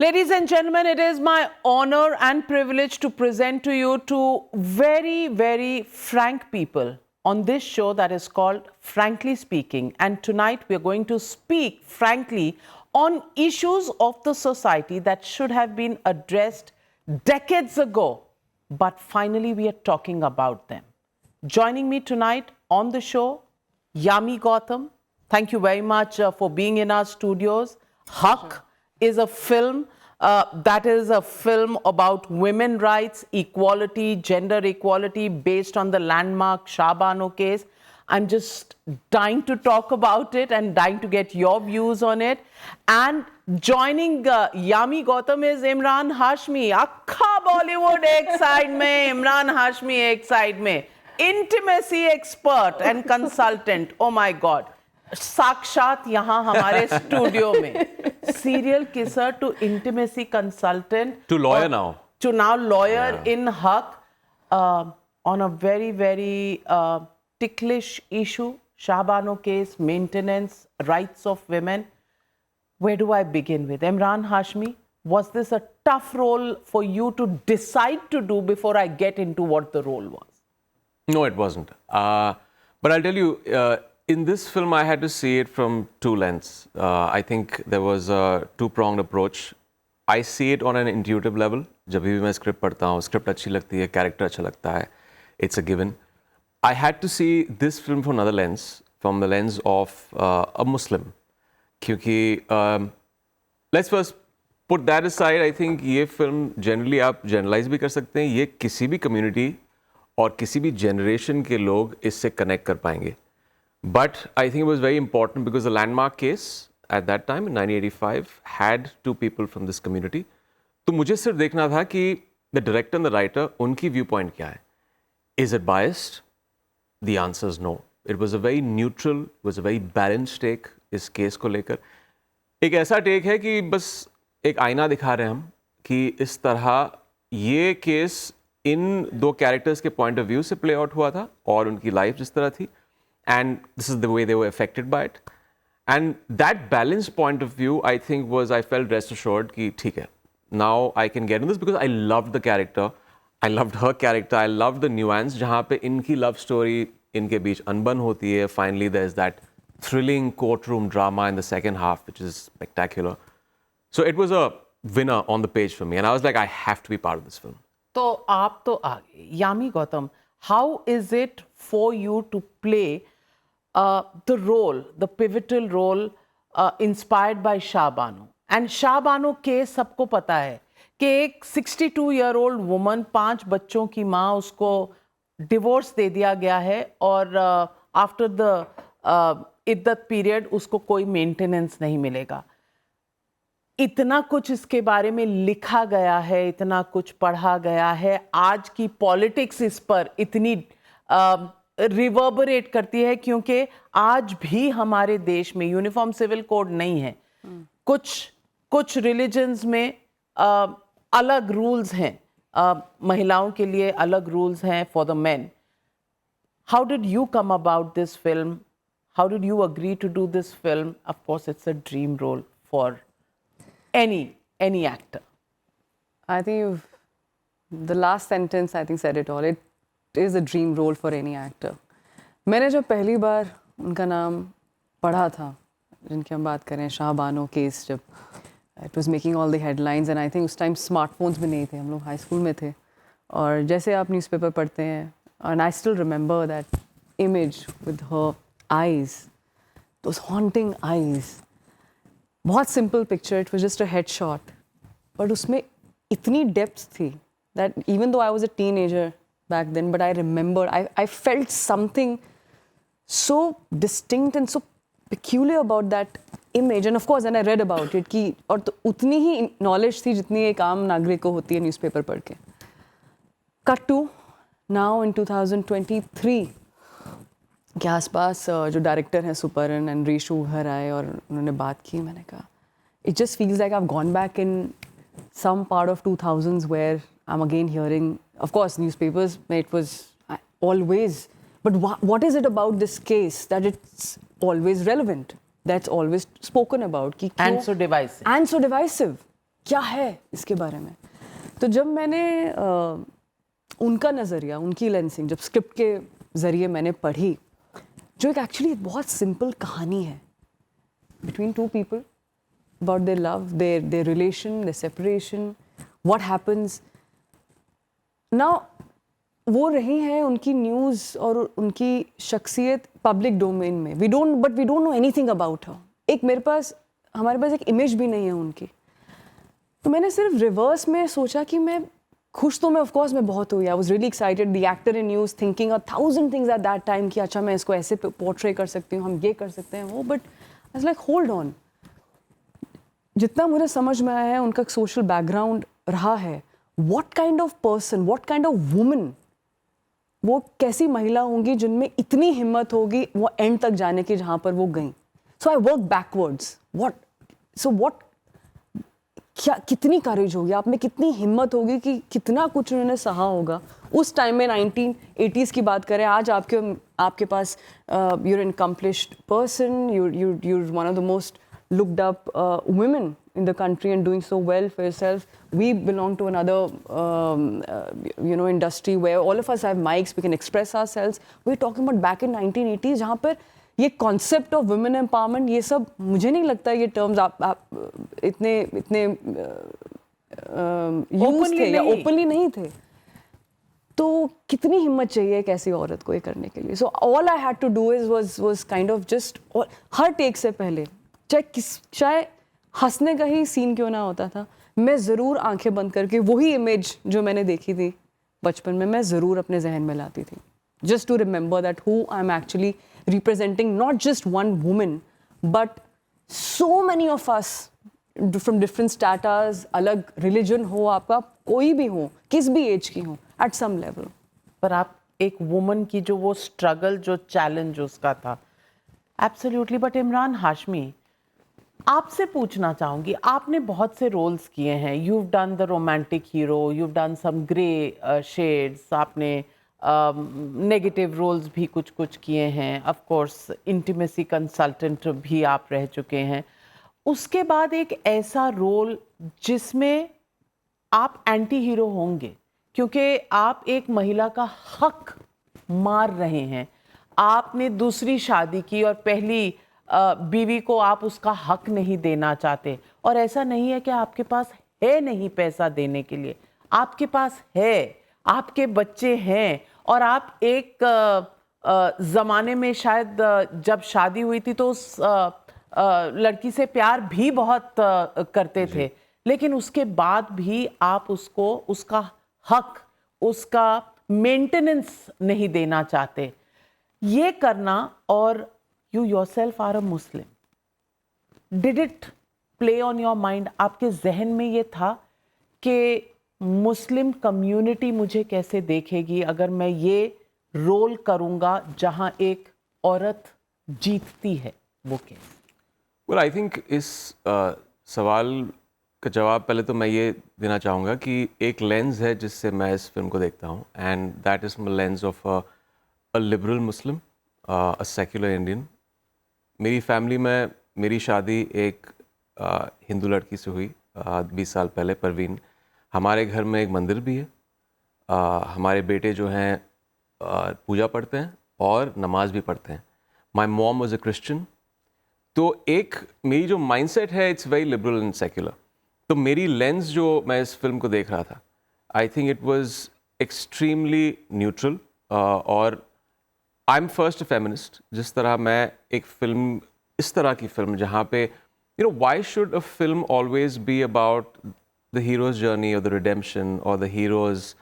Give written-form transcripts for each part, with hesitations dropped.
Ladies and gentlemen, it is my honor and privilege to present to you two very, very frank people on this show that is called Frankly Speaking. And tonight we are going to speak frankly on issues of the society that should have been addressed decades ago, but finally we are talking about them. Joining me tonight on the show, Yami Gautam. Thank you very much for being in our studios. Haq is a film that is a film about women rights, equality, gender equality based on the landmark Shah Bano case. I'm just dying to talk about it and dying to get your views on it. And joining Yami Gautam is Imran Hashmi. Akha Bollywood ek side mein, Imran Hashmi ek side mein. Intimacy expert and consultant. Oh my God. साक्षात यहाँ हमारे studio में serial kisser to intimacy consultant to lawyer now lawyer in Haq on a very, very ticklish issue, Shah Bano case, maintenance, rights of women. Where do I begin with? Imran Hashmi, was this a tough role for you to decide to do before I get into what the role was? No, it wasn't. But I'll tell you, in this film, I had to see it from two lenses. I think there was a two-pronged approach. I see it on an intuitive level. जब भी मैं script पढ़ता हूँ, script अच्छी लगती है, character अच्छा लगता है, it's a given. I had to see this film from another lens, from the lens of a Muslim. क्योंकि let's first put that aside. I think ये film generally आप generalize भी कर सकते हैं. ये किसी भी community और किसी भी generation के लोग इससे connect कर पाएंगे. But I think it was very important because the landmark case at that time in 1985 had two people from this community. तो मुझे सिर्फ देखना था कि the director and the writer उनकी viewpoint क्या है. Is it biased? The answer is no. It was a very neutral, it was a very balanced take इस case को लेकर. एक ऐसा take है कि बस एक आईना दिखा रहे हैं हम कि इस तरह ये case इन दो characters के point of view से play out हुआ था और उनकी life जिस तरह थी. And this is the way they were affected by it. And that balanced point of view, I think, I felt rest assured कि ठीक है, now I can get in this because I loved the character. I loved her character. I loved the nuance जहाँ पे इनकी love story इनके बीच अनबन होती है. Finally, there's that thrilling courtroom drama in the second half, which is spectacular. So it was a winner on the page for me. And I was like, I have to be part of this film. तो आप तो आ गए. Yami Gautam, how is it for you to play the role, the pivotal role inspired by Shah Bano? And Shah Bano case सबको पता है कि एक 62-year-old woman, 5 बच्चों की माँ, उसको डिवोर्स दे दिया गया है और आफ्टर द इद्दत पीरियड उसको कोई मेंटेनेंस नहीं मिलेगा. इतना कुछ इसके बारे में लिखा गया है, इतना कुछ पढ़ा गया है. आज की पॉलिटिक्स इस पर इतनी रिवर्बरेट करती है क्योंकि आज भी हमारे देश में यूनिफॉर्म सिविल कोड नहीं है. कुछ रिलीजन्स में अलग रूल्स हैं, महिलाओं के लिए अलग रूल्स हैं for the men. How did you come about this film? How did you agree to do this film? Of course it's a dream role for any actor. I think the last sentence I think said it all. It is a dream role for any actor. मैंने जब पहली बार उनका नाम पढ़ा था, जिनकी हम बात करें, शाह बानो केस, जब it was making all the headlines and I think उस टाइम स्मार्टफोन्स भी नहीं थे, हम लोग हाई स्कूल में थे, और जैसे आप न्यूज़पेपर पढ़ते हैं, and I still remember that image with her eyes, those haunting eyes. बहुत simple picture, it was just a head shot, but उसमें इतनी डेप्थ थी that even though I was a teenager back then, but I remember I felt something so distinct and so peculiar about that image. And of course then I read about it कि और तो उतनी ही knowledge थी जितनी एक आम नागरिक को होती है न्यूज़पेपर पढ़ के. कट टू नाउ इन 2023 के आसपास जो डायरेक्टर हैं सुपरन एंड रीशू घर आए और उन्होंने बात की. मैंने कहा it just feels like I have gone back in some part of 2000s where I am again hearing, of course newspapers में it was always, but what is it about this case that it's always relevant, that's always spoken about. And so divisive. And so divisive. क्या है इसके बारे में। तो जब मैंने उनका नज़रिया, उनकी लेंसिंग जब स्क्रिप्ट के ज़रिए मैंने पढ़ी, जो एक एक्चुअली बहुत सिंपल कहानी है between two people about their love, their relation, their separation, what happens now. वो रही हैं उनकी न्यूज़ और उनकी शख्सियत पब्लिक डोमेन में, we don't know anything about her. हमारे पास एक इमेज भी नहीं है उनकी। तो मैंने सिर्फ रिवर्स में सोचा कि मैं खुश तो मैं ऑफ कोर्स मैं बहुत हुई, I was really excited, the actor in news, thinking a thousand things at that time कि अच्छा मैं इसको ऐसे पोर्ट्रे कर सकती हूँ, हम ये कर सकते हैं वो, but I was like hold on. जितना मुझे समझ में आया है उनका सोशल बैकग्राउंड रहा है, what kind of person, what kind of woman, वो कैसी महिला होंगी जिनमें इतनी हिम्मत होगी वो एंड तक जाने की जहाँ पर वो गई। सो आई वर्क बैकवर्ड्स, व्हाट क्या कितनी करेज होगी आप में, कितनी हिम्मत होगी कि कितना कुछ उन्होंने सहा होगा उस टाइम में। 1980s की बात करें, आज आपके पास you're an accomplished person, you're one of the most looked up women in the country and doing so well for yourself. We belong to another industry where all of us have mics, we can express ourselves. We're talking about back in 1980s जहाँ पर ये concept of women empowerment, ये सब मुझे नहीं लगता ये terms आप इतने यूज थे या ओपनली नहीं थे। तो कितनी हिम्मत चाहिए एक ऐसी औरत को ये करने के लिए। So all I had to do is was kind of just, हर टेक से पहले चाहे हंसने का ही सीन क्यों ना होता था, मैं ज़रूर आंखें बंद करके वही इमेज जो मैंने देखी थी बचपन में मैं ज़रूर अपने जहन में लाती थी, just to remember that who I'm actually representing, not just one woman, but so many of us from different status, अलग religion हो आपका, कोई भी हो, किस भी एज की हो, at some level. पर आप एक वुमन की जो वो स्ट्रगल, जो चैलेंज उसका था, एब्सोल्युटली। बट इमरान हाशमी, आपसे पूछना चाहूँगी, आपने बहुत से रोल्स किए हैं, you have done the romantic hero, you have done some grey shades, आपने नेगेटिव रोल्स भी कुछ किए हैं, ऑफ कोर्स इंटीमेसी कंसल्टेंट भी आप रह चुके हैं। उसके बाद एक ऐसा रोल जिसमें आप एंटी हीरो होंगे, क्योंकि आप एक महिला का हक मार रहे हैं। आपने दूसरी शादी की और पहली बीवी को आप उसका हक नहीं देना चाहते, और ऐसा नहीं है कि आपके पास है नहीं पैसा देने के लिए, आपके पास है, आपके बच्चे हैं, और आप एक ज़माने में शायद जब शादी हुई थी तो उस लड़की से प्यार भी बहुत करते थे, लेकिन उसके बाद भी आप उसको उसका हक, उसका मेंटेनेंस नहीं देना चाहते। ये करना, और you yourself are a Muslim. Did it play on your mind? आपके जहन में ये था कि मुस्लिम कम्युनिटी मुझे कैसे देखेगी अगर मैं ये रोल करूँगा जहाँ एक औरत जीतती है वो केस? Well, I think इस सवाल का जवाब पहले तो मैं ये देना चाहूँगा कि एक लेंस है जिससे मैं इस फिल्म को देखता हूँ, and that is my lens of a liberal Muslim, a secular Indian. मेरी फैमिली में मेरी शादी एक हिंदू लड़की से हुई 20 साल पहले, परवीन। हमारे घर में एक मंदिर भी है, हमारे बेटे जो हैं पूजा पढ़ते हैं और नमाज भी पढ़ते हैं। My mom was a Christian. तो एक मेरी जो माइंडसेट है, it's very liberal and secular. तो मेरी लेंस जो मैं इस फिल्म को देख रहा था, I think it was extremely neutral, और आई एम फर्स्ट फेमिनिस्ट। जिस तरह मैं एक फिल्म, इस तरह की फिल्म जहाँ पे why should a film always be about the hero's journey और द रिडेम्पशन और the hero's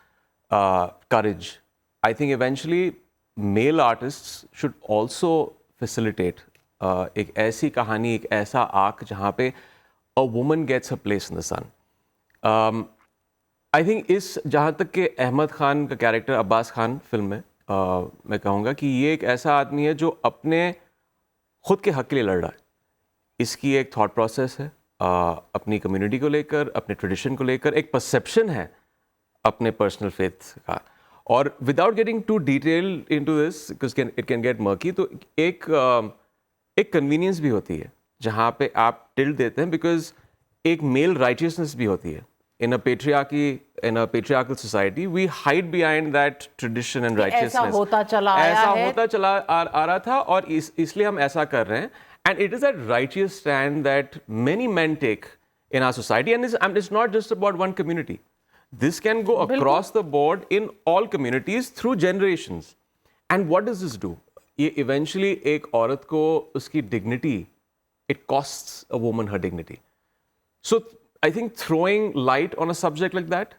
courage. I think eventually male artists should also facilitate एक ऐसी कहानी, एक ऐसा आर्क जहाँ पे a woman gets a place in the sun. I think is, जहाँ तक कि अहमद खान का कैरेक्टर अब्बास खान फिल्म में, मैं कहूँगा कि ये एक ऐसा आदमी है जो अपने खुद के हक के लिए लड़ रहा है। इसकी एक थॉट प्रोसेस है अपनी कम्युनिटी को लेकर, अपने ट्रेडिशन को लेकर, एक परसेप्शन है अपने पर्सनल फेथ का। और without getting to detail into this because it can get murky, तो एक कन्वीनियंस भी होती है जहाँ पे आप टिल्ट देते हैं, बिकॉज एक मेल राइटियसनेस भी होती है. In a patriarchal society, we hide behind that tradition and righteousness. ऐसा होता चला आया ऐसा है. होता चला आ रहा था और इसलिए हम ऐसा कर रहे हैं. And it is that righteous stand that many men take in our society, and it's not just about one community. This can go across the board in all communities through generations. And what does this do? ये eventually एक औरत को उसकी dignity, it costs a woman her dignity. So I think throwing light on a subject like that,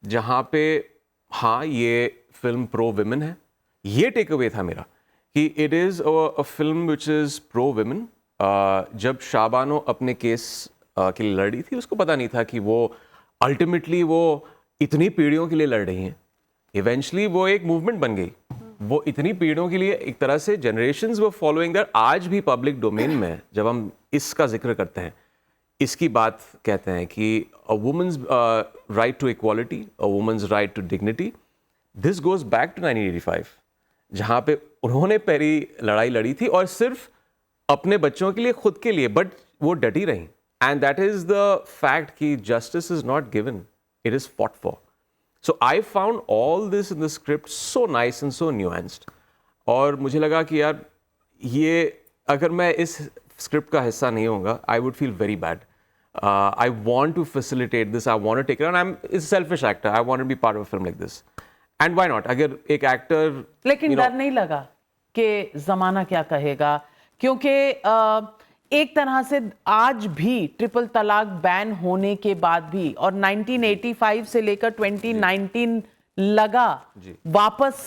जहाँ पे हाँ ये film pro women है, ये टेक अवे था मेरा कि it is a film which is pro women. जब शाबानो अपने केस के लिए लड़ रही थी, उसको पता नहीं था कि वो अल्टीमेटली वो इतनी पीढ़ियों के लिए लड़ रही हैं. इवेंचुअली वो एक मूवमेंट बन गई. वो इतनी पीढ़ियों के लिए एक तरह से जनरेशंस वो फॉलोइंग दैट. आज भी पब्लिक डोमेन में जब हम इसका जिक्र करते हैं, इसकी बात कहते हैं कि a woman's right to equality, a woman's right to dignity, this goes back to 1985, जहाँ पे उन्होंने पहली लड़ाई लड़ी थी और सिर्फ अपने बच्चों के लिए, खुद के लिए, बट वो डटी रहीं. And that is the fact कि justice is not given, it is fought for. So I found all this in the script so nice and so nuanced. और मुझे लगा कि यार ये अगर मैं इस स्क्रिप्ट का हिस्सा नहीं होऊंगा, I would feel very bad. I want to facilitate this. I want to take it on. I'm a selfish actor. I want to be part of a film like this. And why not? अगर एक actor, लेकिन डर नहीं लगा कि जमाना क्या कहेगा? क्योंकि एक तरह से आज भी ट्रिपल तलाक बैन होने के बाद भी और 1985 से लेकर 2019 लगा वापस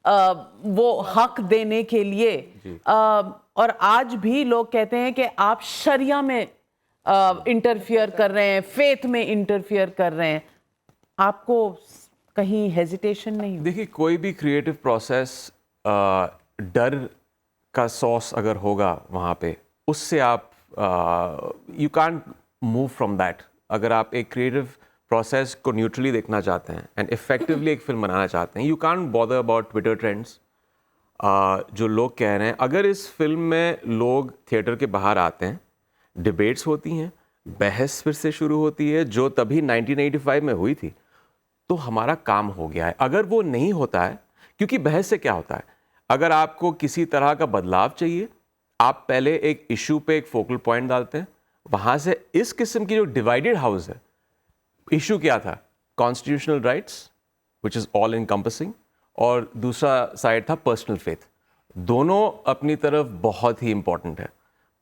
वो हक देने के लिए. और आज भी लोग कहते हैं कि आप शरिया में इंटरफियर कर रहे हैं, फेथ में इंटरफियर कर रहे हैं. आपको कहीं हेजिटेशन नहीं? देखिए, कोई भी क्रिएटिव प्रोसेस डर का सॉस अगर होगा वहाँ पे, उससे आप you can't move from that. अगर आप एक क्रिएटिव प्रोसेस को न्यूट्रली देखना चाहते हैं एंड इफेक्टिवली एक फिल्म बनाना चाहते हैं, you can't bother about Twitter trends, जो लोग कह रहे हैं. अगर इस फिल्म में लोग थिएटर के बाहर आते हैं, डिबेट्स होती हैं, बहस फिर से शुरू होती है जो तभी 1985 में हुई थी, तो हमारा काम हो गया है. अगर वो नहीं होता है, क्योंकि बहस से क्या होता है, अगर आपको किसी तरह का बदलाव चाहिए, आप पहले एक इशू पे एक फोकल पॉइंट डालते हैं, वहाँ से इस किस्म की जो डिवाइडेड हाउस है, इशू क्या था? Constitutional rights which is all encompassing, और दूसरा साइड था पर्सनल फेथ. दोनों अपनी तरफ बहुत ही इंपॉर्टेंट है.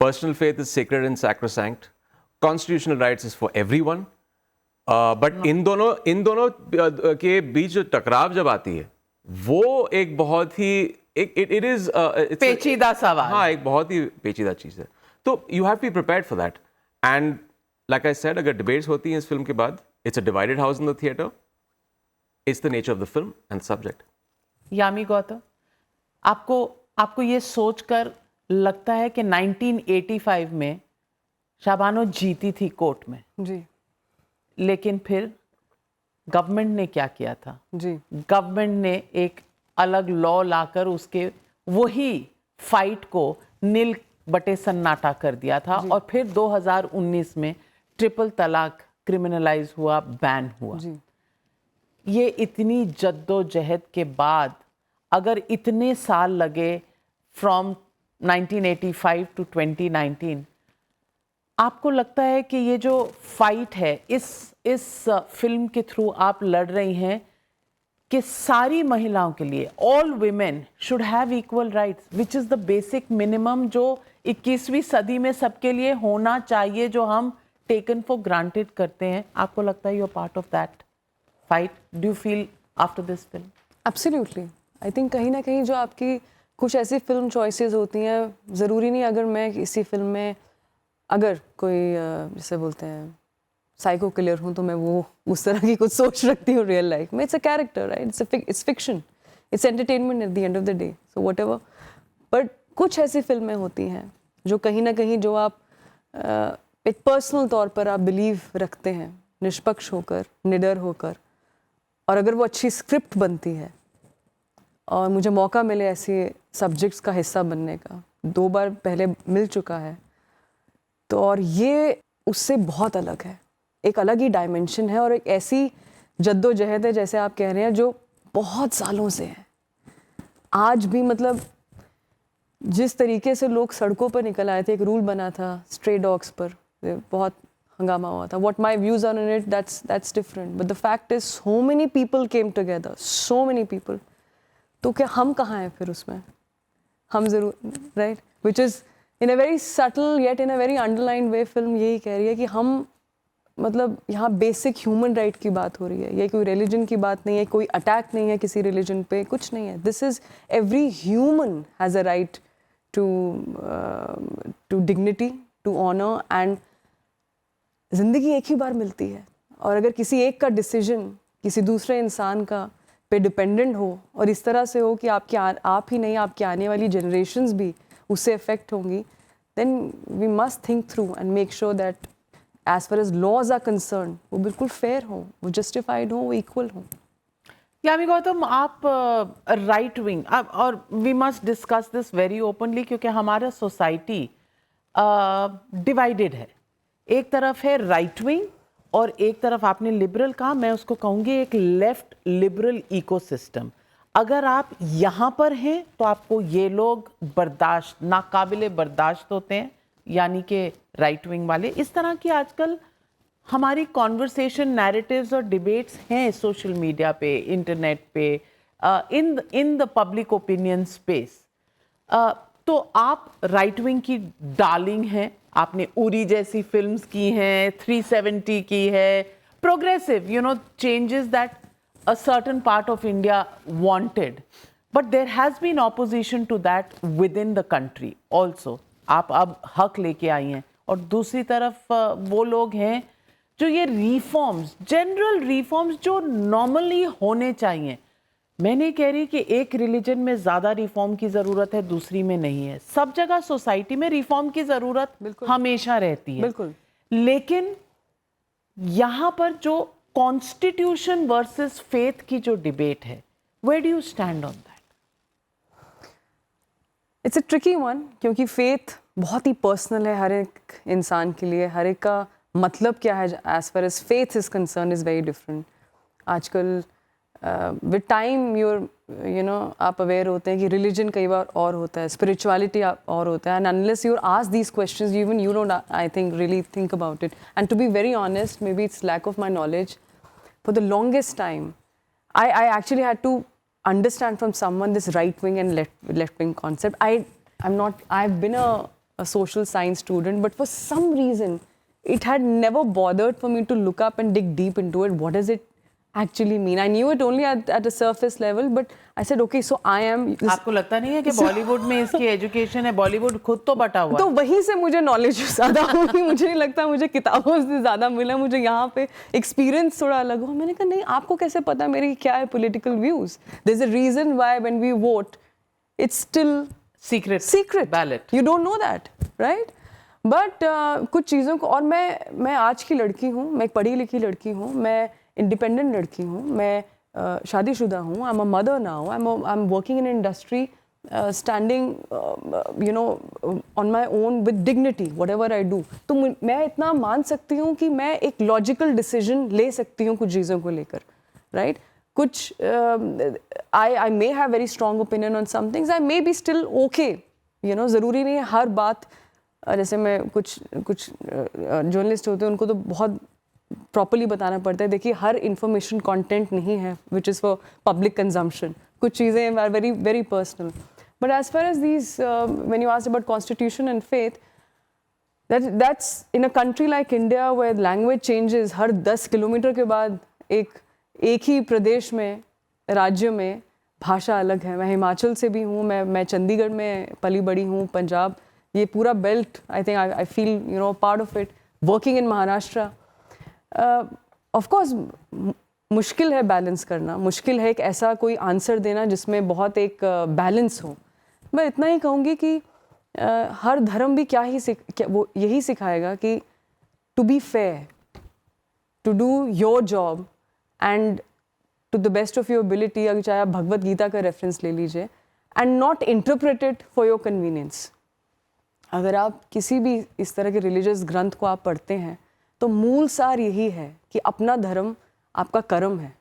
Personal faith is sacred and sacrosanct. Constitutional rights is for everyone. But इन दोनों के बीच जो टकराव जब आती है, वो एक बहुत ही it is पेचीदा सवाल. हाँ, एक बहुत ही पेचीदा चीज़ है. तो you have to be prepared for that. And like I said, अगर debates होती हैं इस फिल्म के बाद, it's a divided house in the theater. It's the nature of the film and subject. Yami Gautam, आपको ये सोचकर लगता है कि 1985 में शाबानो जीती थी कोर्ट में जी, लेकिन फिर गवर्नमेंट ने क्या किया था जी, गवर्नमेंट ने एक अलग लॉ लाकर उसके वही फाइट को नील बटे सन्नाटा कर दिया था. और फिर 2019 में ट्रिपल तलाक क्रिमिनलाइज हुआ, बैन हुआ. जी. ये इतनी जद्दोजहद के बाद अगर इतने साल लगे फ्रॉम 1985 टू 2019, आपको लगता है कि ये जो फाइट है इस फिल्म के थ्रू आप लड़ रही हैं कि सारी महिलाओं के लिए, all women should have equal rights, which is the basic minimum जो 21वीं सदी में सबके लिए होना चाहिए, जो हम टेकन फॉर ग्रांटेड करते हैं. आपको लगता है you are part of that fight? Do you feel after this film? Absolutely. I think कहीं ना कहीं जो आपकी कुछ ऐसी फिल्म चॉइसेस होती हैं, ज़रूरी नहीं अगर मैं इसी फिल्म में अगर कोई जैसे बोलते हैं साइको किलर हूँ तो मैं वो उस तरह की कुछ सोच रखती हूँ रियल लाइफ में. It's a character, right? It's fiction, it's entertainment eight the end of the day, so what ever. But कुछ ऐसी फिल्में होती हैं जो कहीं ना कहीं जो आप एक पर्सनल तौर पर आप बिलीव रखते हैं, निष्पक्ष होकर, निडर होकर, और अगर वो अच्छी स्क्रिप्ट बनती है और मुझे मौका मिले ऐसे सब्जेक्ट्स का हिस्सा बनने का, 2 बार पहले मिल चुका है, तो और ये उससे बहुत अलग है, एक अलग ही डायमेंशन है और एक ऐसी जद्दोजहद है जैसे आप कह रहे हैं जो बहुत सालों से है। आज भी मतलब जिस तरीके से लोग सड़कों पर निकल आए थे, एक रूल बना था स्ट्रे डॉग्स पर, बहुत हंगामा हुआ था. What my views are on it, that's different. But the fact is, so many people came together, so many people. तो क्या हम कहाँ हैं फिर उसमें? हम ज़रूर, right? Which is in a very subtle yet in a very underlined way film यही कह रही है कि हम मतलब यहाँ बेसिक ह्यूमन राइट की बात हो रही है. ये कोई रिलीजन की बात नहीं है, कोई अटैक नहीं है किसी रिलीजन पे, कुछ नहीं है. This is every human has a right to dignity, to honour. And ज़िंदगी एक ही बार मिलती है और अगर किसी एक का डिसीजन किसी दूसरे इंसान का पे डिपेंडेंट हो और इस तरह से हो कि आप ही नहीं आपकी आने वाली जनरेशन्स भी उससे अफेक्ट होंगी, then we must think through and make sure that as far as laws are concerned वो बिल्कुल फेयर हो, वो जस्टिफाइड हो, वो इक्वल हो. यामी गौतम, आप राइट विंग और we must discuss this very openly क्योंकि हमारा सोसाइटी डिवाइडेड है. एक तरफ है राइट विंग और एक तरफ आपने लिबरल कहा, मैं उसको कहूँगी एक लेफ्ट लिबरल इकोसिस्टम. अगर आप यहाँ पर हैं तो आपको ये लोग बर्दाश्त नाकाबिले बर्दाश्त होते हैं, यानी कि राइट विंग वाले. इस तरह की आजकल हमारी कॉन्वर्सेशन नैरेटिव्स और डिबेट्स हैं सोशल मीडिया पे, इंटरनेट पे, in the public opinion space. तो आप राइट विंग की डार्लिंग हैं, आपने उरी जैसी फिल्म्स की हैं, 370 की है, progressive changes that a certain part of India wanted, but there has been opposition to that within the country also. आप अब हक लेके आई हैं और दूसरी तरफ वो लोग हैं जो ये रिफॉर्म्स, जनरल रिफॉर्म्स जो नॉर्मली होने चाहिए. मैं नहीं कह रही कि एक रिलीजन में ज़्यादा रिफॉर्म की ज़रूरत है, दूसरी में नहीं है. सब जगह सोसाइटी में रिफॉर्म की ज़रूरत हमेशा रहती है. बिल्कुल. लेकिन यहाँ पर जो कॉन्स्टिट्यूशन वर्सेस फेथ की जो डिबेट है, where do you stand on that? It's a tricky one क्योंकि फेथ बहुत ही पर्सनल है हर एक इंसान के लिए. हर एक का मतलब क्या है as far as faith is concern is very different. आजकल विद टाइम आप अवेयर होते हैं कि रिलीजन कई बार और होता है, स्पिरिचुअलिटी और होता है. And unless you ask these questions even you don't I think really think about it. And to be very honest, maybe it's lack of my knowledge. For the longest time I actually had to understand from someone this right wing and left wing concept. I've been a social science student, but for some reason it had never bothered for me to look up and dig deep into it. What does it actually mean? I knew it only at a surface level, but I said, okay, so I am. आपको लगता नहीं है कि बॉलीवुड में इसकी education है? बॉलीवुड खुद तो बटा हुआ है. तो वहीं से मुझे नॉलेज ज़्यादा होगी. मुझे नहीं लगता मुझे किताबों से ज़्यादा मिला, मुझे यहाँ पे एक्सपीरियंस थोड़ा अलग हो. मैंने कहा नहीं, आपको कैसे पता मेरी क्या है political views? There is a reason why when we vote it's still secret ballot. You don't know that, right? But कुछ चीज़ों को, और मैं आज की लड़की हूँ, मैं एक पढ़ी लिखी लड़की हूँ, मैं इंडिपेंडेंट लड़की हूँ, मैं शादीशुदा हूँ. I am a mother now, I am working in industry, standing on my own with dignity what ever I do. तो मैं इतना मान सकती हूँ कि मैं एक लॉजिकल डिसीजन ले सकती हूँ कुछ चीज़ों को लेकर, राइट? कुछ I may have very strong opinion on some things, I may be still okay. ज़रूरी नहीं है हर बात. जैसे मैं कुछ जर्नलिस्ट होते हैं उनको तो बहुत प्रॉपरली बताना पड़ता है, देखिए हर इंफॉर्मेशन कंटेंट नहीं है which is for public consumption. कुछ चीज़ें are very very personal. But as far as these when you asked about constitution and faith, that's in a country like India where language changes हर 10 kilometre के बाद एक ही प्रदेश में, राज्य में भाषा अलग है. मैं हिमाचल से भी हूँ, मैं चंडीगढ़ में पली बड़ी हूँ, पंजाब, ये पूरा belt I think I feel part of it. Working in Maharashtra, of course मुश्किल है बैलेंस करना, मुश्किल है एक ऐसा कोई आंसर देना जिसमें बहुत एक बैलेंस हो. मैं इतना ही कहूँगी कि हर धर्म भी वो यही सिखाएगा कि to be fair, to do your job and to the best of your ability. अगर चाहे आप भगवत गीता का रेफरेंस ले लीजिए, and not interpret it for your convenience. अगर आप किसी भी इस तरह के रिलीजियस ग्रंथ को आप पढ़ते हैं तो मूल सार यही है कि अपना धर्म आपका कर्म है,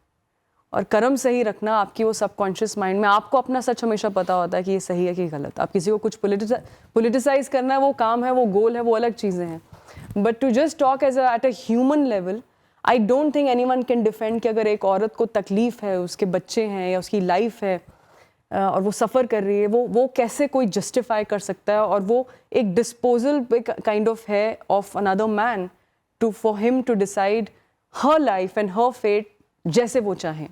और कर्म सही रखना आपकी वो सबकॉन्शियस माइंड में, आपको अपना सच हमेशा पता होता है कि ये सही है कि गलत। आप किसी को कुछ पोलिटिसाइज करना है, वो काम है, वो गोल है, वो अलग चीज़ें हैं। But to just talk at a human level, I don't think anyone can defend कि अगर एक औरत को तकलीफ़ है, उसके बच्चे हैं या उसकी लाइफ है और वो सफ़र कर रही है, वो कैसे कोई जस्टिफाई कर सकता है? और वो एक डिस्पोजल काइंड ऑफ है of another man to for him to decide her life and her fate जैसे वो चाहें।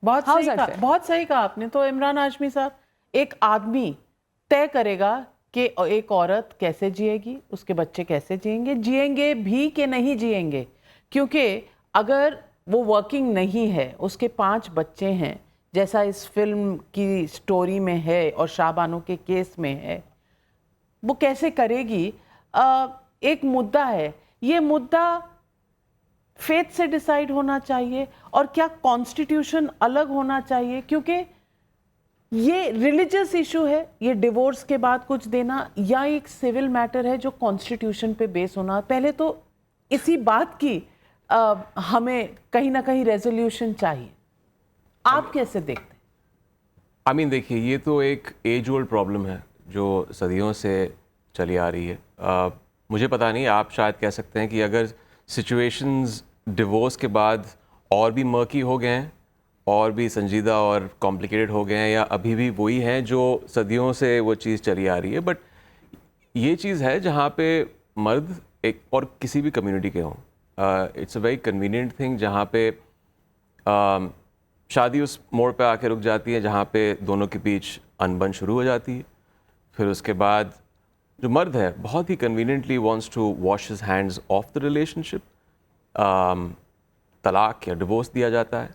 बहुत सही कहा आपने। तो इमरान हाशमी साहब, एक आदमी तय करेगा कि एक औरत कैसे जिएगी, उसके बच्चे कैसे जिएंगे भी कि नहीं जिएंगे, क्योंकि अगर वो वर्किंग नहीं है, उसके 5 बच्चे हैं जैसा इस फिल्म की स्टोरी में है और शाहबानो के केस में है, वो कैसे करेगी? एक मुद्दा है, ये मुद्दा फेथ से डिसाइड होना चाहिए, और क्या कॉन्स्टिट्यूशन अलग होना चाहिए? क्योंकि ये रिलीजियस इशू है, ये डिवोर्स के बाद कुछ देना, या एक सिविल मैटर है जो कॉन्स्टिट्यूशन पे बेस होना। पहले तो इसी बात की हमें कहीं ना कहीं रेजोल्यूशन चाहिए। आप कैसे देखते हैं? आई मीन देखिए, ये तो एक एज ओल्ड प्रॉब्लम है जो सदियों से चली आ रही है। मुझे पता नहीं, आप शायद कह सकते हैं कि अगर सिचुएशंस डिवोर्स के बाद और भी मर्की हो गए हैं, और भी संजीदा और कॉम्प्लिकेटेड हो गए हैं, या अभी भी वही हैं जो सदियों से वो चीज़ चली आ रही है। बट ये चीज़ है जहाँ पे मर्द एक और किसी भी कम्युनिटी के हों, it's a very convenient thing जहाँ पे शादी उस मोड़ पे आके रुक जाती है जहाँ पे दोनों के बीच अनबन शुरू हो जाती है। फिर उसके बाद जो मर्द है बहुत ही conveniently wants to wash his hands off the relationship, तलाक या डिवोर्स दिया जाता है।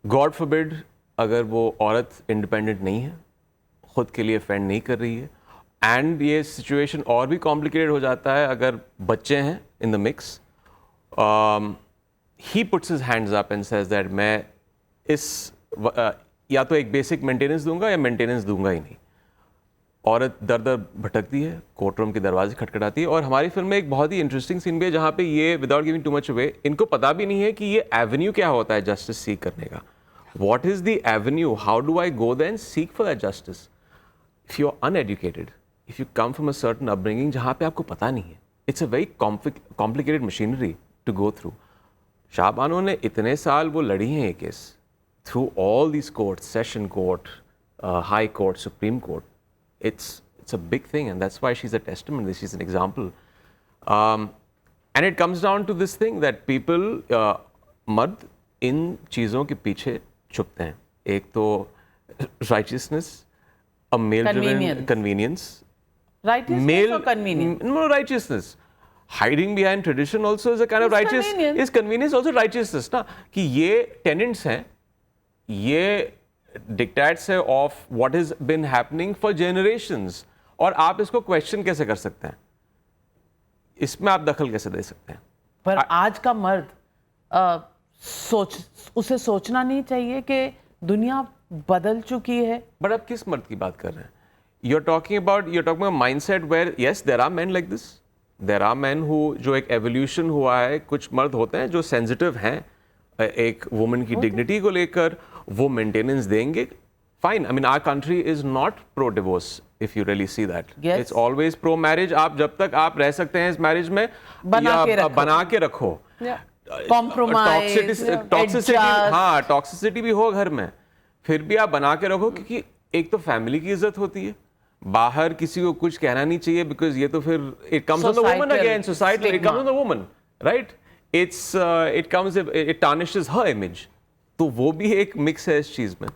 गॉड फॉरबिड, अगर वो औरत इंडिपेंडेंट नहीं है, ख़ुद के लिए फेंड नहीं कर रही है, एंड ये सिचुएशन और भी कॉम्प्लिकेटेड हो जाता है अगर बच्चे हैं in the mix, he puts his hands up and says that मैं या तो एक बेसिक मेंटेनेंस दूंगा या मेंटेनेंस दूंगा ही नहीं। औरत दर दर भटकती है, कोर्ट रूम के दरवाजे खटखटाती है। और हमारी फिल्म में एक बहुत ही इंटरेस्टिंग सीन भी है जहाँ पे ये, without giving too much away, इनको पता भी नहीं है कि ये एवेन्यू क्या होता है जस्टिस सीक करने का। What is the avenue, how do I go then seek for that justice? If you are uneducated, if you come from a certain upbringing जहाँ पे आपको पता नहीं है, it's a very complicated machinery to go through. Shah Bano ने इतने साल वो लड़ी हैं ये case through all these court, session court, high court, supreme court. It's a big thing, and that's why she's a testament. She's an example, and it comes down to this thing that people, मर्द इन चीज़ों के पीछे छुपते हैं। एक तो righteousness, a male-driven convenience. Righteousness or convenience? No, righteousness. Hiding behind tradition also is a kind of righteous. Convenience. Is convenience also righteousness? ना कि ये tenets हैं, ये dictates है of what has been happening for generations, और आप इसको question कैसे कर सकते हैं? इसमें आप दखल कैसे दे सकते हैं? पर आज का मर्द उसे सोचना नहीं चाहिए कि दुनिया बदल चुकी है। बट आप किस मर्द की बात कर रहे हैं? you're talking about a mindset where yes, there are men like this, there are men who, जो एक evolution हुआ है, कुछ मर्द होते हैं जो sensitive हैं एक वुमन की डिग्निटी को लेकर, वो मेंटेनेंस देंगे। Fine, I mean our country is not pro divorce, if you really see that, it's always pro marriage. आप जब तक आप रह सकते हैं इस मैरिज में, बना के रखो। टॉक्सिसिटी, हाँ टॉक्सिसिटी भी हो घर में, फिर भी आप बना के रखो, क्योंकि एक तो फैमिली की इज्जत होती है, बाहर किसी को कुछ कहना नहीं चाहिए, बिकॉज ये तो फिर it comes on the woman again, society, it comes on the woman, right? it tarnishes her image. तो वो भी एक मिक्स है इस चीज़ में।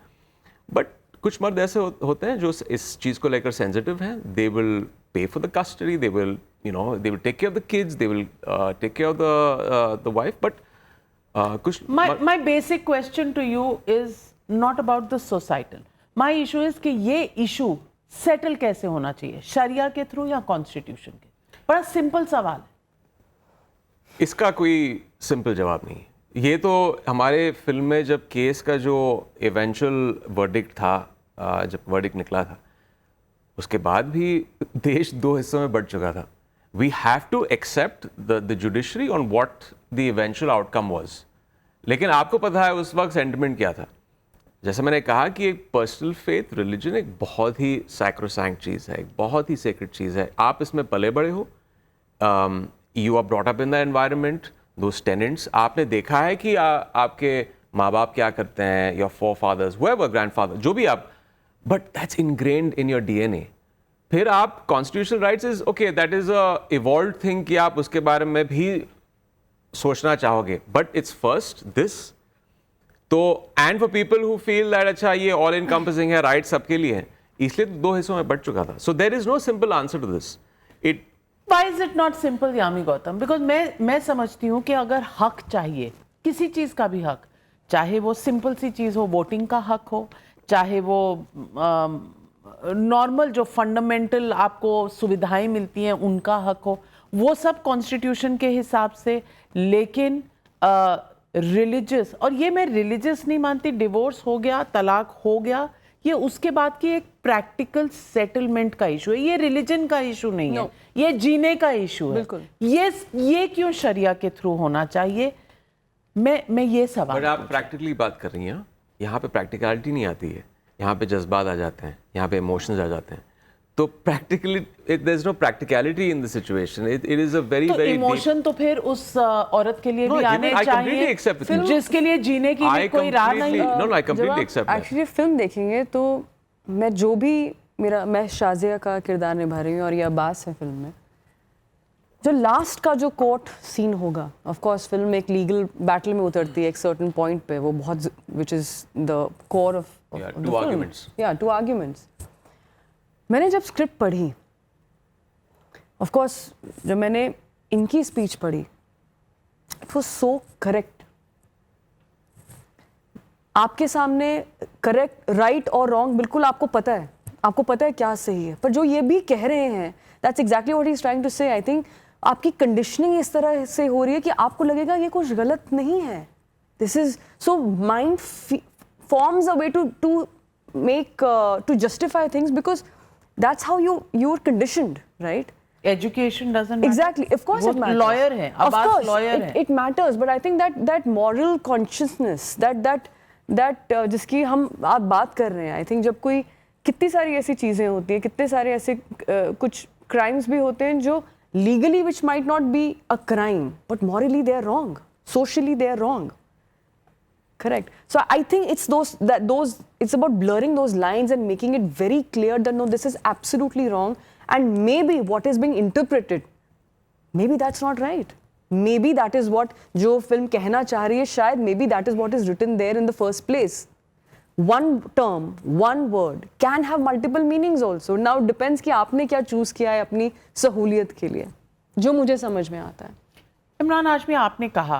बट कुछ मर्द ऐसे होते हैं जो इस चीज़ को लेकर सेंसिटिव हैं। They will pay for the custody, they will take care of the kids, they will take care of the wife. But कुछ my basic question to you is not about the societal. My issue is कि ये issue settle कैसे होना चाहिए, शरिया के through या constitution के? बड़ा सिंपल सवाल है। इसका कोई सिंपल जवाब नहीं है। ये तो हमारे फिल्म में जब केस का जो इवेंचुअल वर्डिक्ट था, जब वर्डिक्ट निकला था, उसके बाद भी देश दो हिस्सों में बढ़ चुका था. We have to accept the judiciary on what the eventual outcome was. लेकिन आपको पता है उस वक्त सेंटिमेंट क्या था. जैसे मैंने कहा कि एक पर्सनल फेथ रिलीजन एक बहुत ही सैक्रोसैंक्ट चीज़ है, एक बहुत ही सेक्रेट चीज़ है. आप इसमें पले बड़े हो, you are brought up in the environment, those tenets, आपने देखा है कि आपके माँ बाप क्या करते हैं, your forefathers, whoever, grandfather, जो भी आप, but that's ingrained in your DNA. फिर आप constitutional rights is okay, that is a evolved thing कि आप उसके बारे में भी सोचना चाहोगे, बट इट्स फर्स्ट दिस. तो and for people who feel that अच्छा ये ऑल इनकम्पसिंग है, राइट सबके लिए है, इसलिए दो हिस्सों में बढ़ चुका था. So there is no simple answer to this. It Why is it not simple, Yami Gautam? Because मैं समझती हूँ कि अगर हक चाहिए, किसी चीज़ का भी हक, चाहे वो सिंपल सी चीज़ हो, वोटिंग का हक हो, चाहे वो नॉर्मल जो फंडामेंटल आपको सुविधाएं मिलती हैं उनका हक हो, वो सब कॉन्स्टिट्यूशन के हिसाब से. लेकिन रिलीजियस, और ये मैं रिलीजियस नहीं मानती, डिवोर्स हो गया, तलाक हो गया, ये उसके बाद की एक प्रैक्टिकल सेटलमेंट का इशू है. ये रिलीजन का इशू नहीं है, ये जीने का इशू है. बिल्कुल. ये क्यों शरिया के थ्रू होना चाहिए? मैं ये सवाल. बट आप प्रैक्टिकली बात कर रही हैं, यहाँ पे प्रैक्टिकलिटी नहीं आती है, यहाँ पे जज्बात आ जाते हैं, यहाँ पे इमोशंस आ जाते हैं. तो practically there is no practicality in the situation. It is a very very emotion तो फिर उस औरत के लिए भी आने चाहिए जिसके लिए जीने की भी कोई राह नहीं. No I completely accept. Actually film देखेंगे तो मैं जो भी मैं शाजिया का किरदार निभा रही हूँ और ये अब्बास है फिल्म में, जो लास्ट का जो कोर्ट सीन होगा, ऑफ कोर्स फिल्म एक लीगल बैटल में उतरती है एक सर्टेन पॉइंट पे, वो बहुत which is the core of two arguments. Two arguments. मैंने जब स्क्रिप्ट पढ़ी, ऑफ कोर्स जब मैंने इनकी स्पीच पढ़ी, इट वाज सो करेक्ट. आपके सामने करेक्ट, राइट और रॉन्ग बिल्कुल आपको पता है क्या सही है, पर जो ये भी कह रहे हैं, that's exactly what he is trying to say. I think आपकी कंडीशनिंग इस तरह से हो रही है कि आपको लगेगा ये कुछ गलत नहीं है. This is so mind forms a way to make to justify things because that's how you're conditioned, right? Education doesn't matter. Exactly, of course it matters. Lawyer है, अब्बास lawyer है. It matters, but I think that moral consciousness, that जिसकी आप बात कर रहे हैं, I think जब कोई, कितनी सारी ऐसी चीजें होती हैं, कितने सारे ऐसे कुछ crimes भी होते हैं जो legally which might not be a crime, but morally they are wrong, socially they are wrong. Correct. So I think it's it's about blurring those lines and making it very clear that no, this is absolutely wrong, and maybe what is being interpreted, maybe that's not right. Maybe that is what जो film कहना चाह रही है, शायद maybe that is what is written there in the first place. One term, one word can have multiple meanings also. Now it depends कि आपने क्या choose किया है अपनी सहूलियत के लिए, जो मुझे समझ में आता है. इमरान हाशमी, आपने कहा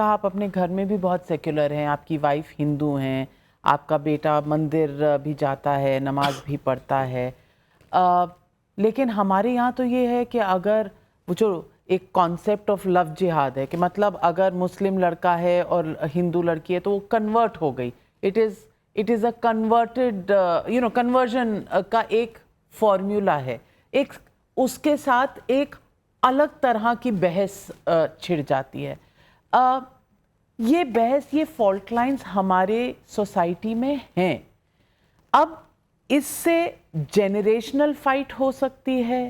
आप अपने घर में भी बहुत सेक्युलर हैं, आपकी वाइफ हिंदू हैं, आपका बेटा मंदिर भी जाता है, नमाज भी पढ़ता है, लेकिन हमारे यहाँ तो ये है कि अगर वो जो एक कॉन्सेप्ट ऑफ लव जिहाद है कि मतलब अगर मुस्लिम लड़का है और हिंदू लड़की है तो वो कन्वर्ट हो गई. It is a converted conversion का एक फॉर्मूला है. एक उसके साथ एक अलग तरह की बहस छिड़ जाती है. ये बहस, ये फॉल्ट लाइंस हमारे सोसाइटी में हैं. अब इससे जेनरेशनल फाइट हो सकती है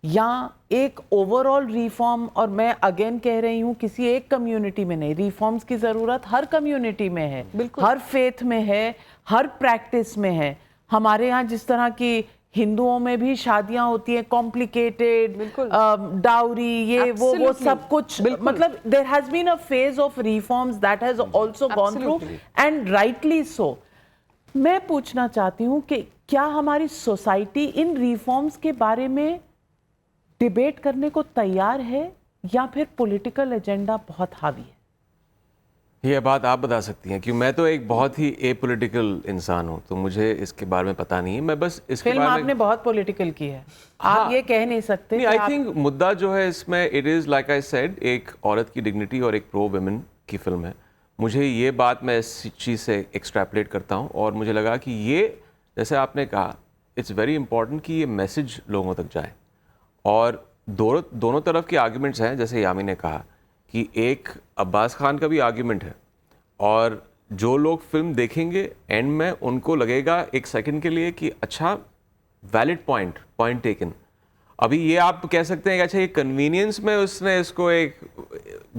या एक ओवरऑल रिफॉर्म, और मैं अगेन कह रही हूँ किसी एक कम्युनिटी में नहीं, रिफॉर्म्स की ज़रूरत हर कम्युनिटी में है, हर फेथ में है, हर प्रैक्टिस में है. हमारे यहाँ जिस तरह की हिंदुओं में भी शादियां होती हैं, कॉम्प्लिकेटेड, डाउरी, ये वो सब कुछ, मतलब there has been a phase of reforms that has also gone through, and rightly so. मैं पूछना चाहती हूँ कि क्या हमारी सोसाइटी इन रिफॉर्म्स के बारे में डिबेट करने को तैयार है या फिर पॉलिटिकल एजेंडा बहुत हावी है? ये बात आप बता सकती हैं, क्योंकि मैं तो एक बहुत ही एपॉलिटिकल इंसान हूँ, तो मुझे इसके बारे में पता नहीं है. मैं बस इसके फिल्म बारे में, आपने बहुत पॉलिटिकल की है, आप ये कह नहीं सकते. आई थिंक मुद्दा जो है इसमें, it is like I said, एक औरत की डिग्निटी और एक प्रो वुमेन की फिल्म है. मुझे ये बात, मैं इस चीज़ से एक्सट्रैपलेट करता हूँ और मुझे लगा कि ये, जैसे आपने कहा इट्स वेरी इंपॉर्टेंट कि ये मैसेज लोगों तक जाए। और दोनों तरफ के आर्ग्यूमेंट्स हैं, जैसे यामी ने कहा कि एक अब्बास खान का भी आर्ग्यूमेंट है, और जो लोग फिल्म देखेंगे एंड में उनको लगेगा एक सेकंड के लिए कि अच्छा वैलिड पॉइंट टेकन। अभी ये आप कह सकते हैं कि अच्छा ये कन्वीनियंस में उसने इसको एक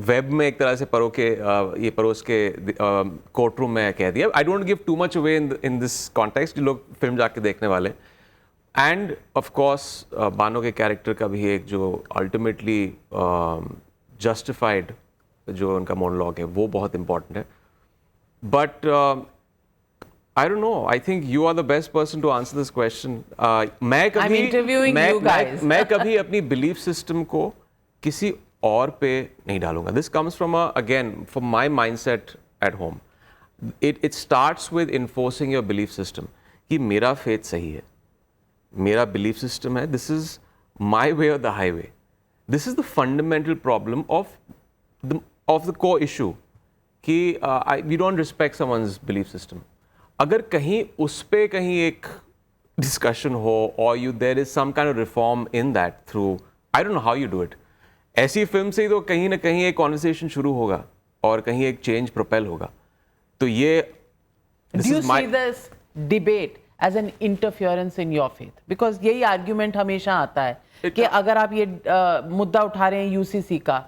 वेब में एक तरह से परोस के कोर्ट रूम में कह दिया। I don't give too much away in this context, जो लोग फिल्म जाके देखने वाले। एंड ऑफ कोर्स बानो के कैरेक्टर का भी एक जो अल्टीमेटली जस्टिफाइड जो उनका मोनोलॉग है वो बहुत इंपॉर्टेंट है। But I don't know. I think you are the best person to answer this question. I'm interviewing you guys. मैं कभी अपनी belief system को किसी और पे नहीं डालूंगा. This comes from from my mindset at home. It starts with enforcing your belief system. कि मेरा faith सही है, मेरा belief system है. This is my way or the highway. This is the fundamental problem of the core issue. कि we don't respect someone's belief system. अगर कहीं उस पे कहीं एक डिस्कशन हो और there is some kind of reform in that through, I don't know how you do it, ऐसी फिल्म से ही तो कहीं ना कहीं एक कॉन्वर्सेशन शुरू होगा और कहीं एक चेंज प्रोपेल होगा। तो ये Do you see this debate as an interference in your faith? Because यही आर्ग्यूमेंट हमेशा आता है कि अगर आप ये मुद्दा उठा रहे हैं यूसीसी का,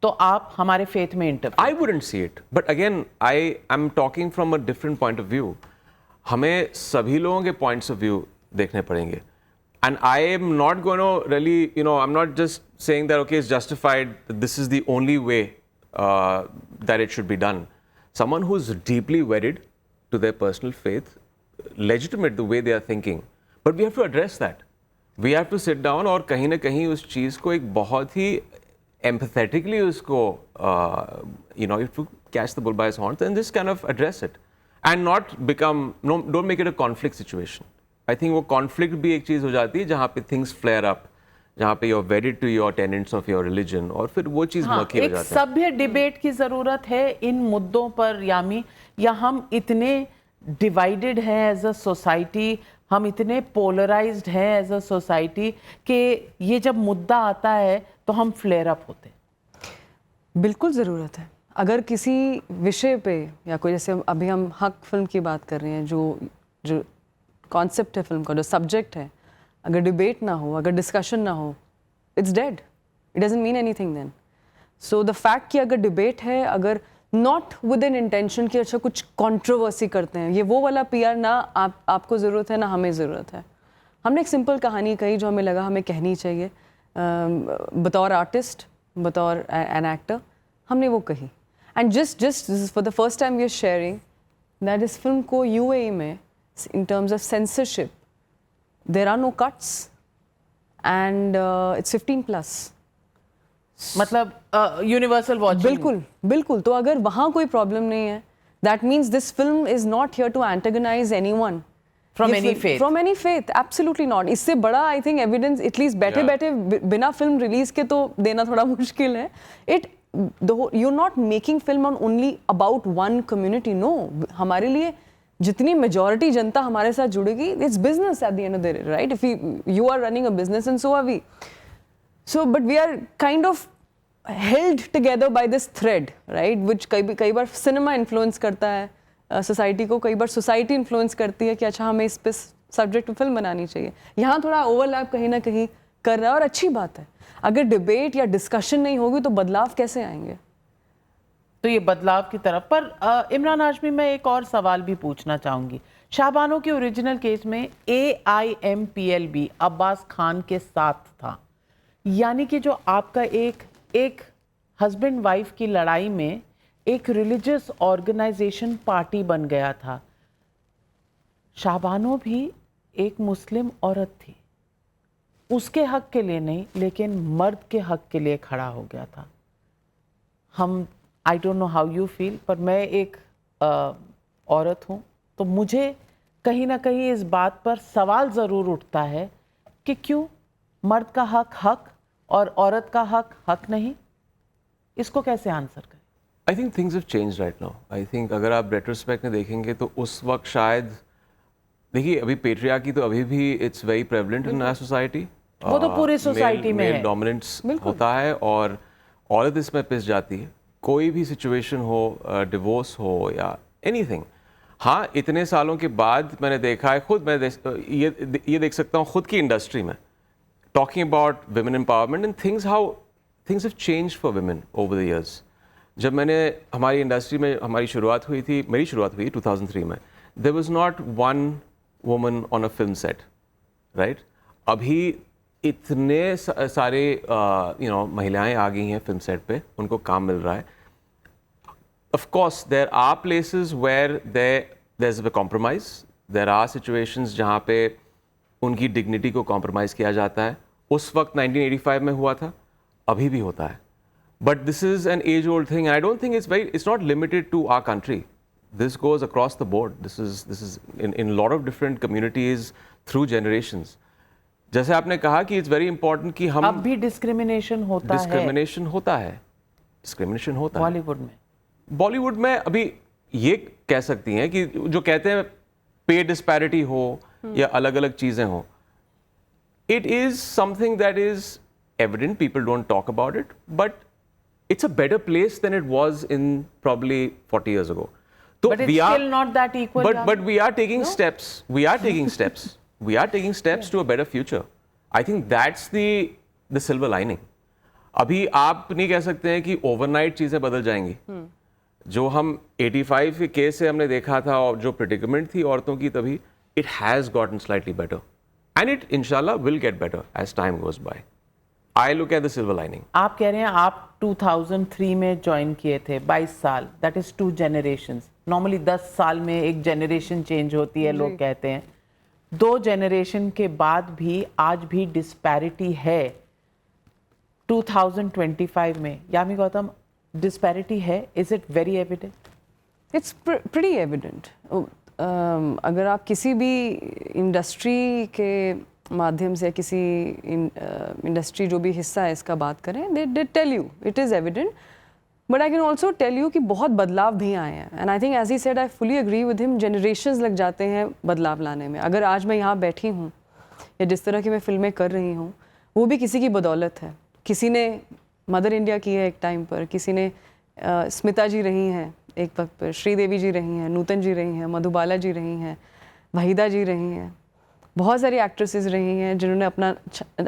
तो आप हमारे फेथ में interfere. I wouldn't see it, but again I am talking from a different point of view. हमें सभी लोगों के पॉइंट्स ऑफ व्यू देखने पड़ेंगे, and I am not going to really, I'm not just saying that okay, it's justified, this is the only way that it should be done. Someone who's deeply wedded to their personal faith, legitimate the way they are thinking, but we have to address that. We have to sit down और कहीं ना कहीं उस चीज़ को एक बहुत ही empathetically उसको you have to catch the bull by its horns and just kind of address it. And not don't make it a conflict situation. I think वो conflict भी एक चीज़ हो जाती है जहाँ पे things flare up, जहाँ पे you're wedded to your tenets of your religion, और फिर वो चीज़ मक्खी हो जाती है। एक सभ्य डिबेट की ज़रूरत है इन मुद्दों पर यामी, या हम इतने डिवाइडेड हैं एज अ सोसाइटी, हम इतने पोलराइज्ड हैं एज अ सोसाइटी कि ये जब मुद्दा आता है तो हम फ्लेयर अप होते हैं। बिल्कुल ज़रूरत है। अगर किसी विषय पे या कोई, जैसे अभी हम हक फिल्म की बात कर रहे हैं, जो कॉन्सेप्ट है फिल्म का, जो सब्जेक्ट है, अगर डिबेट ना हो, अगर डिस्कशन ना हो, it's dead, it doesn't mean anything then. So the fact कि अगर डिबेट है, अगर नॉट विद एन इंटेंशन कि अच्छा कुछ कंट्रोवर्सी करते हैं, ये वो वाला पीआर ना आपको ज़रूरत है ना हमें ज़रूरत है। हमने एक सिंपल कहानी कही जो हमें लगा हमें कहनी चाहिए, बतौर आर्टिस्ट, बतौर एन एक्टर, हमने वो कही। And just for the first time we are sharing that इस फिल्म को यूएई में in terms of censorship there are no cuts and it's 15 plus. मतलब यूनिवर्सल वॉचिंग। बिल्कुल बिल्कुल। तो अगर वहाँ कोई प्रॉब्लम नहीं है, that means this film is not here to antagonize anyone from any faith. From any faith, absolutely not. इससे बड़ा I think evidence at least बैठे बैठे बिना फिल्म रिलीज के तो देना थोड़ा मुश्किल है। You're not making film on only about one community. No, हमारे लिए जितनी मेजॉरिटी जनता हमारे साथ जुड़ेगी, it's business at the end of the day, right? If you are running a business and so are we, so but we are kind of held together by this thread, right, which कई बार cinema influence करता है society को, कई बार society influence करती है कि अच्छा हमें इस पे सब्जेक्ट पे फिल्म बनानी चाहिए। यहाँ थोड़ा ओवरलैप कहीं ना कहीं कर रहा है और अच्छी बात है। अगर डिबेट या डिस्कशन नहीं होगी तो बदलाव कैसे आएंगे? तो ये बदलाव की तरफ पर इमरान हाशमी, मैं एक और सवाल भी पूछना चाहूँगी। शाहबानो के ओरिजिनल केस में AIMPLB अब्बास खान के साथ था, यानी कि जो आपका एक हस्बैंड वाइफ की लड़ाई में एक रिलीजियस ऑर्गेनाइजेशन पार्टी बन गया था। शाहबानो भी एक मुस्लिम औरत थी, उसके हक के लिए नहीं लेकिन मर्द के हक के लिए खड़ा हो गया था। आई don't know how you feel, पर मैं एक औरत हूँ तो मुझे कहीं ना कहीं इस बात पर सवाल ज़रूर उठता है कि क्यों मर्द का हक और औरत का हक नहीं। इसको कैसे आंसर करें? I think things have changed right now. I think अगर आप रेट्रोस्पेक्ट में देखेंगे तो उस वक्त शायद देखिए अभी पेट्रियार्की तो अभी भी it's very prevalent in our society. वो तो पूरी society में है। डोमिनेंस होता है और औरत इसमें पिस जाती है। कोई भी सिचुएशन हो, डिवोर्स हो या एनीथिंग। हाँ, इतने सालों के बाद मैंने देखा है, खुद मैं ये देख सकता हूँ खुद की इंडस्ट्री में, talking about women empowerment and things, how things have changed for women over the years. जब मैंने हमारी इंडस्ट्री में हमारी शुरुआत हुई थी, मेरी शुरुआत हुई 2003 में, there was not one woman on a film set, right? अभी इतने सारे महिलाएं आ गई हैं फिल्म सेट पे, उनको काम मिल रहा है। Of course there are places where there is a compromise, there are situations जहाँ पे उनकी डिग्निटी को कॉम्प्रोमाइज़ किया जाता है। उस वक्त 1985 में हुआ था, अभी भी होता है। But this is an age-old thing, and I don't think it's not limited to our country. This goes across the board. This is in a lot of different communities through generations. जैसे आपने कहा कि it's very important कि हम अब भी discrimination होता है बॉलीवुड में। बॉलीवुड में अभी ये कह सकती हैं कि जो कहते हैं पे डिस्पैरिटी हो या अलग अलग चीजें हो, it is something that is evident. People don't talk about it, but it's a better place than it was in probably 40 years ago. So But it's still not that equal. But we are taking steps. We are taking steps. We are taking steps to a better future. I think that's the silver lining. अभी आप नहीं कह सकते हैं कि overnight चीजें बदल जाएंगी। जो हम 85 के केस से हमने देखा था और जो प्रेडिकमेंट थी औरतों की तभी, it has gotten slightly better, and it inshallah will get better as time goes by. I look at the silver lining. आप कह रहे हैं आप 2003 में ज्वाइन किए थे, 22 साल, दैट इज 2 generations. नॉर्मली 10 साल में एक जनरेशन चेंज होती है, लोग कहते हैं। 2 जनरेशन के बाद भी आज भी डिस्पैरिटी है 2025 में। यामी गौतम, डिस्पैरिटी है, is it very evident? It's pretty evident. अगर आप किसी भी इंडस्ट्री के माध्यम से किसी इंडस्ट्री जो भी हिस्सा है इसका बात करें, they tell you it is evident, but I can also tell you कि बहुत बदलाव भी आए हैं। And I think as he said, I fully agree with him, generations लग जाते हैं बदलाव लाने में। अगर आज मैं यहाँ बैठी हूँ या जिस तरह की मैं फिल्में कर रही हूँ, वो भी किसी की बदौलत है। किसी ने मदर इंडिया की है एक टाइम पर, किसी ने स्मिता जी रही हैं एक वक्त पर, श्रीदेवी जी रही हैं, नूतन जी रही हैं, मधुबाला जी रही हैं, वहीदा जी रही हैं, बहुत सारी एक्ट्रेसेस रही हैं जिन्होंने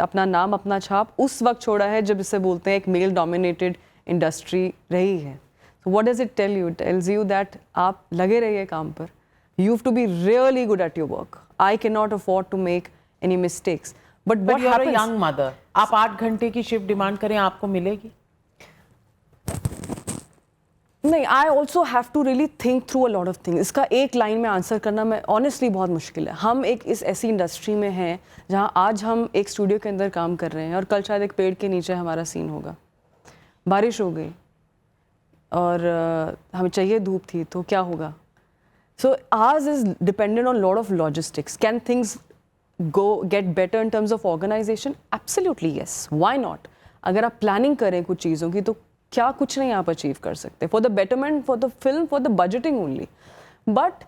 अपना नाम, अपना छाप उस वक्त छोड़ा है जब इसे बोलते हैं एक मेल डोमिनेटेड इंडस्ट्री रही है। So what does it tell you? It tells you that आप लगे रहिए काम पर। You have to be really good at your work. I can not afford to make any mistakes. But what happens, young mother, आप 8 घंटे की shift demand करें, आपको मिलेगी? नहीं, I also have to really think through a lot of things. इसका एक line में आंसर करना मैं ऑनेस्टली बहुत मुश्किल है। हम एक इस ऐसी इंडस्ट्री में हैं जहां आज हम एक स्टूडियो के अंदर काम कर रहे हैं और कल शायद एक पेड़ के नीचे हमारा सीन होगा, बारिश हो गई और हमें चाहिए धूप थी, तो क्या होगा? So ours is dependent on lot of logistics. Can things get better in terms of organization? Absolutely yes, why not? अगर आप प्लानिंग करें कुछ चीज़ों की तो क्या कुछ नहीं आप अचीव कर सकते, for the betterment, for the film, for the budgeting only. But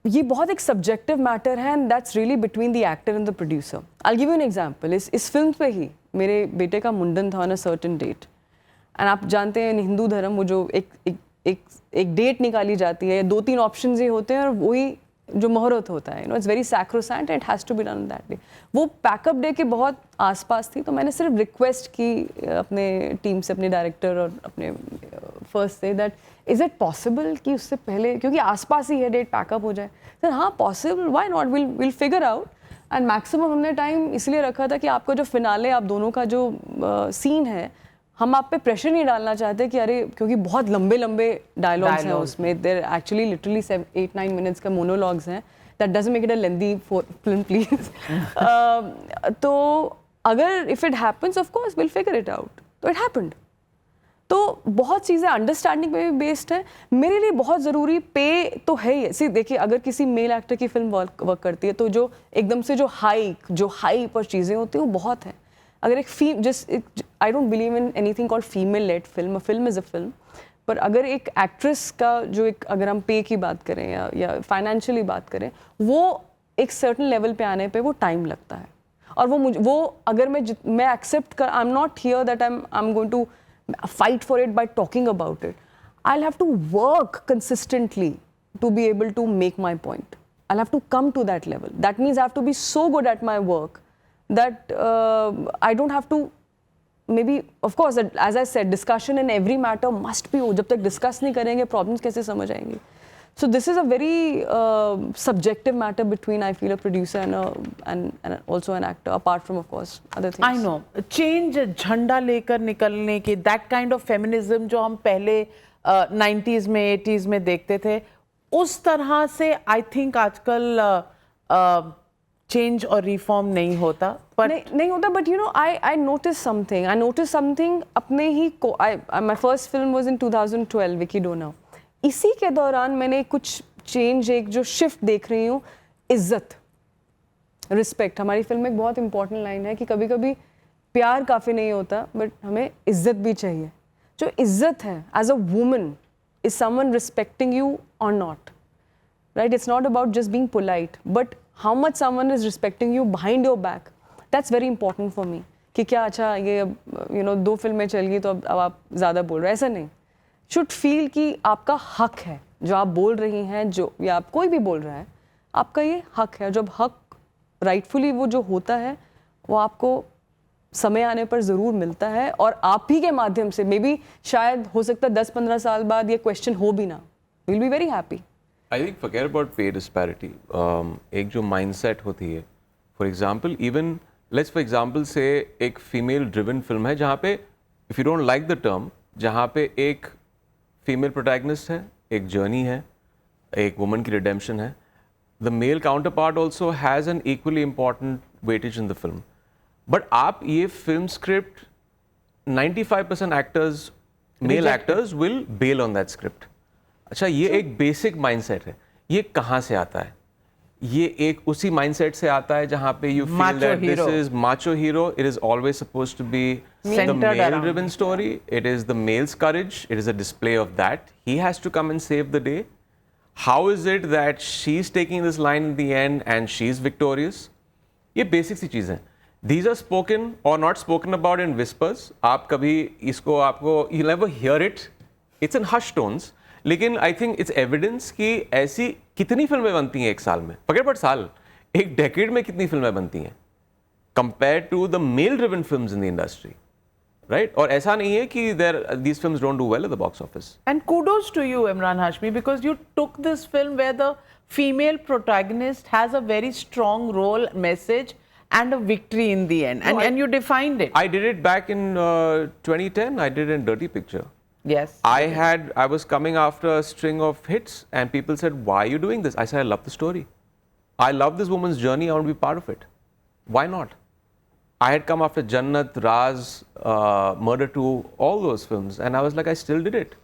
ये बहुत एक सब्जेक्टिव मैटर है, and that's really between the actor and the producer. I give you an example. इस फिल्म पे ही मेरे बेटे का मुंडन था on a certain date, and आप जानते हैं हिंदू धर्म, वो जो एक डेट निकाली जाती है, 2-3 ऑप्शन ये होते हैं और वही जो मुहूर्त होता है, it's very sacrosanct, it has to be done that day. वो पैकअप डे के बहुत आसपास थी, तो मैंने सिर्फ रिक्वेस्ट की अपने टीम से, अपने डायरेक्टर और अपने फर्स्ट से, दैट इज़ इट पॉसिबल कि उससे पहले, क्योंकि आसपास ही है डेट, पैकअप हो जाए। सर हाँ possible, why not, will figure out. And maximum हमने टाइम इसलिए रखा था कि आपका जो फिनाले, आप दोनों का जो सीन है, हम आप पे प्रेशर नहीं डालना चाहते कि अरे, क्योंकि बहुत लंबे लंबे डायलॉग्स हैं उसमें, देयर एक्चुअली लिटरली 8-9 मिनट्स का मोनोलॉग्स हैं, that doesn't make it a lengthy film please. तो अगर if it happens, of course will figure it out. तो इट हैपेंड। तो बहुत चीज़ें अंडरस्टैंडिंग पे भी बेस्ड है। मेरे लिए बहुत ज़रूरी पे तो है ही। सी देखिए, अगर किसी मेल एक्टर की फिल्म वर्क करती है तो जो एकदम से जो हाइप और चीज़ें होती हैं वो बहुत है। अगर एक I don't believe in anything called female led film. A film is a film, पर अगर एक एक्ट्रेस का जो एक अगर हम पे की बात करें या फाइनेंशियली बात करें, वो एक सर्टन लेवल पे आने पे वो टाइम लगता है. और वो अगर मैं एक्सेप्ट कर, I am not here that I am going to fight for it by talking about it. I'll have to work consistently to be able to make my point. I'll have to come to that level. That means I have to be so good at my work that I don't have to, maybe, of course, as I said, discussion in every matter must be. जब तक discuss नहीं करेंगे, problems कैसे समझ आएंगी? So this is a very subjective matter between, I feel, a producer and also an actor, apart from, of course, other things. I know. Change झंडा लेकर निकलने की that kind of feminism जो हम पहले 90s में 80s में देखते थे, उस तरह से आई थिंक आजकल चेंज और रिफॉर्म नहीं होता. पर नहीं होता. But you know I notice something अपने ही को. My first film was in 2012, Vicky Donor. इसी के दौरान मैंने कुछ चेंज, एक जो शिफ्ट देख रही हूँ, इज्जत, रिस्पेक्ट. हमारी फिल्म में एक बहुत इंपॉर्टेंट लाइन है कि कभी कभी प्यार काफ़ी नहीं होता, बट हमें इज्जत भी चाहिए. जो इज्जत है as a woman, is someone respecting you और not, right? It's not about just being polite, but how much someone is respecting you behind your back. That's very important for me. कि क्या अच्छा ये अब यू नो 2 फिल्में चल गई तो अब आप ज़्यादा बोल रहे हैं, ऐसा नहीं. शुड फील कि आपका हक है जो आप बोल रही हैं, जो या आप कोई भी बोल रहा है, आपका ये हक है. जब हक राइटफुली वो जो होता है वो आपको समय आने पर ज़रूर मिलता है, और आप ही के माध्यम से मे बी शायद हो सकता है 10-15 साल बाद ये क्वेश्चन हो भी ना. Will be very happy. I think forget about पे डिस्पैरिटी. एक जो माइंडसेट होती है, for example even let's for example से एक फीमेल ड्रिवन फिल्म है जहाँ पे, if you don't like the term, जहाँ पे एक फीमेल प्रोटैगनिस्ट है, एक जर्नी है, एक वुमन की रिडेम्पशन है. The male counterpart also has an equally important weightage in the film. But आप ये film script 95% actors, male actors will bail on that script. अच्छा, ये एक बेसिक माइंडसेट है. ये कहाँ से आता है? ये एक उसी माइंडसेट से आता है जहाँ पे you feel that this is macho hero. It is always supposed to be the male-driven story. It is the male's courage. It is a display of that. He has to come and save the day. How is it that she's taking this line in the end and she's victorious? ये basic सी चीज़ें हैं. These are spoken or not spoken about in whispers. आप कभी इसको आपको you never hear it. It's in hushed tones. लेकिन I think it's evidence कि ऐसी कितनी फिल्में बनती हैं एक साल में. Forget about साल, एक decade में कितनी फिल्में बनती हैं compared to the male-driven films in the industry, right? और ऐसा नहीं है कि these films don't do well at the box office. And kudos to you, Imran Hashmi, because you took this film where the female protagonist has a very strong role, message, and a victory in the end. And you defined it. I did it back in 2010. I did it in Dirty Picture. Yes. I was coming after a string of hits and people said, why are you doing this? I said, I love the story. I love this woman's journey. I want to be part of it. Why not? I had come after Jannat, Raz, Murder 2, all those films. And I was like, I still did it.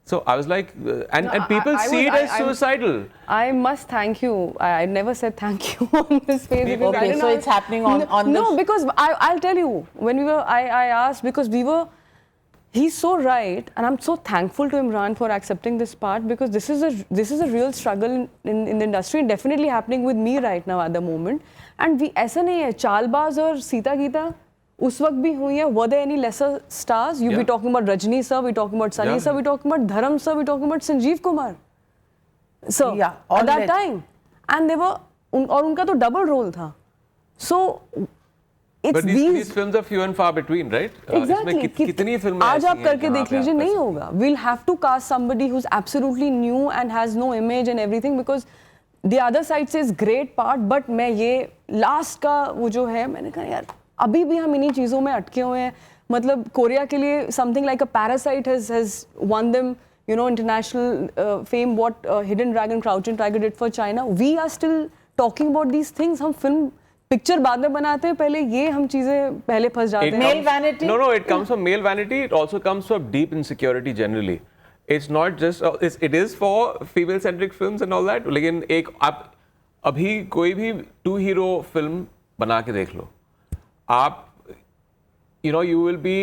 So I was like, and people see it as suicidal. I must thank you. I never said thank you on this page. Okay, so it's happening on this. No, because I'll tell you, when we were, I asked, because we were, he's so right, and I'm so thankful to Imran for accepting this part, because this is a real struggle in the industry, and definitely happening with me right now at the moment. And we, ऐसा नहीं है, चालबाज और सीता गीता उस वक्त भी हुई है. Were there any lesser stars? You be talking about Rajni sir, we talking about Sunny sir, we talking about Dharam sir, we talking about Sanjeev Kumar sir, at that time. And they were, और उनका तो double role था. So it's but these films are few and far between, right? Exactly. कितनी फिल्में आज आप करके देख लीजिए, नहीं होगा. We'll have to cast somebody who's absolutely new and has no image and everything, because the other side says great part, but मैं ये last का वो जो है, मैंने कहा यार अभी भी हम इन्हीं चीज़ों में अटके हुए हैं. मतलब कोरिया के लिए something like a Parasite has won them, you know, international fame. What Hidden Dragon, Crouching Tiger did for China. We are still talking about these things. हम फिल्म पिक्चर बाद में बनाते हैं, पहले ये हम चीज़ें पहले फंस जाते हैं. Male vanity? No, it comes from male vanity. It also comes from deep insecurity generally. It's not just, it is for female-centric films and all that. लेकिन एक आप अभी कोई भी 2 hero film बना के देख लो, आप you know you will be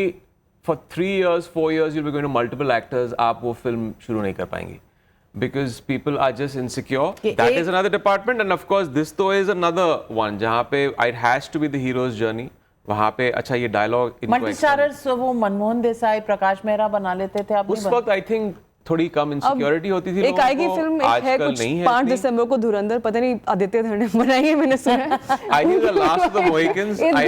for 3 years, 4 years, you'll be going to multiple actors. आप वो film शुरू नहीं कर पाएंगे. Because people are just insecure. That is another department, and of course, this though is another one. जहाँ पे it has to be the hero's journey. वहाँ पे अच्छा ये dialogue. मल्टी-स्टारर्स वो मनमोहन देसाई, प्रकाश मेहरा बना लेते थे. उस वक्त I think थोड़ी कम इनसिक्योरिटी होती थी. एक आएगी फिल्म, एक है कुछ 5 दिसंबर को धुरंधर, पता नहीं आदित्य धर ने बनाई है, मैंने सुना है. I think the last of the Mohicans. I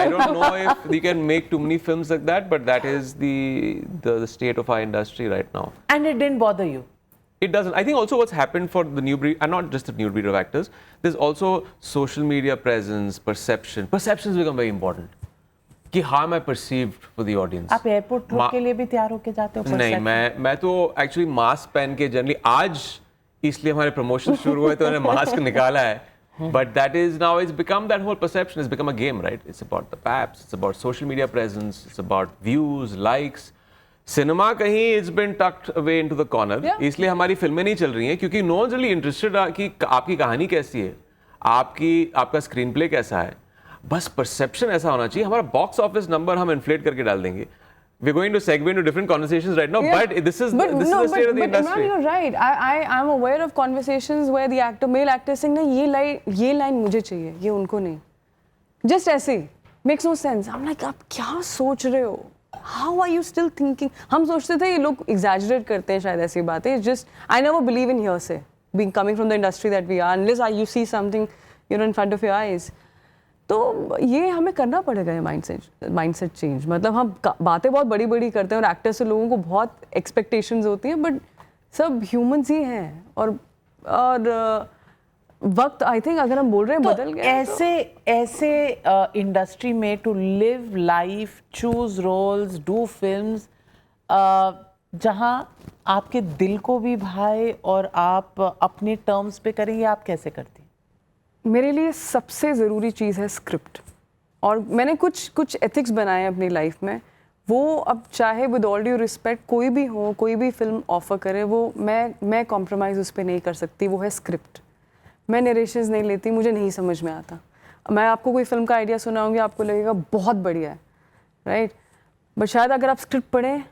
don't know if we can make too many films like that, but that is the state of our industry right now. And it didn't bother you? It doesn't. I think also what's happened for the new breed, and not just the new breed of actors, there's also social media presence, perception. Perceptions become very important. कि how am I perceived for the audience? आप airport trip के लिए भी तैयार होके जाते हो? नहीं, मैं तो एक्चुअली मास्क पहन के जनरली, आज इसलिए हमारे प्रमोशन शुरू हुए तो मैंने मास्क निकाला है. But that is now, it's become, that whole perception has become a game, right? It's about the paps, it's about social media presence, it's about views, likes. Cinema कहीं it's been tucked away into the corner. इसलिए हमारी फिल्में नहीं चल रही हैं क्योंकि no one really interested कि आपकी कहानी कैसी है, आपका स्क्रीन प्ले कैसा है. बस परसेप्शन ऐसा होना चाहिए. हमारा बॉक्स ऑफिस नंबर हम इन्फ्लेट करके डाल देंगे. We're going to segue into different conversations right now, but this is the state of the industry. Imran, you're right. I'm aware of conversations where the male actor saying ना ये line मुझे चाहिए, ये उनको नहीं. Just ऐसे makes no sense. I'm like, आप क्या सोच रहे हो? How are you still thinking? हम सोचते थे ये लोग exaggerate करते हैं शायद ऐसी बातें. It's just I never believe in hearsay. Being coming from the industry that we are, unless you see something, in front of your eyes. तो ये हमें करना पड़ेगा ये माइंडसेट चेंज. मतलब हम बातें बहुत बड़ी बड़ी करते हैं और एक्टर्स से लोगों को बहुत एक्सपेक्टेशंस होती हैं, बट सब ह्यूमंस ही हैं. और वक्त आई थिंक अगर हम बोल रहे हैं बदल गया. ऐसे इंडस्ट्री में to live life, choose roles, do films जहाँ आपके दिल को भी भाए और आप अपने टर्म्स पे करें, ये आप कैसे करती? मेरे लिए सबसे ज़रूरी चीज़ है स्क्रिप्ट. और मैंने कुछ एथिक्स बनाए हैं अपनी लाइफ में. वो अब चाहे विद ऑल ड्यू रिस्पेक्ट कोई भी हो, कोई भी फिल्म ऑफर करे, वो मैं कॉम्प्रोमाइज़ उस पर नहीं कर सकती. वो है स्क्रिप्ट. मैं नरेशंस नहीं लेती, मुझे नहीं समझ में आता. मैं आपको कोई फिल्म का आइडिया सुनाऊंगी, आपको लगेगा बहुत बढ़िया है, राइट? बट शायद अगर आप स्क्रिप्ट पढ़ें,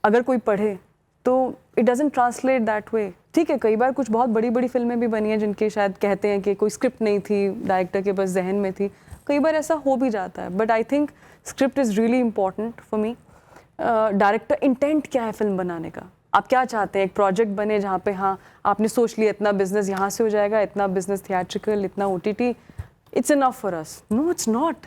अगर कोई पढ़े, तो it doesn't translate that way. ठीक है, कई बार कुछ बहुत बड़ी बड़ी फिल्में भी बनी हैं जिनके शायद कहते हैं कि कोई स्क्रिप्ट नहीं थी, डायरेक्टर के बस जहन में थी. कई बार ऐसा हो भी जाता है, but I think script is really important for me. Director intent क्या है फिल्म बनाने का, आप क्या चाहते हैं? एक प्रोजेक्ट बने जहाँ पे हाँ आपने सोच लिया इतना बिजनेस यहाँ से हो जाएगा, इतना बिजनेस थिएट्रिकल, इतना OTT, it's enough for us. No, it's not.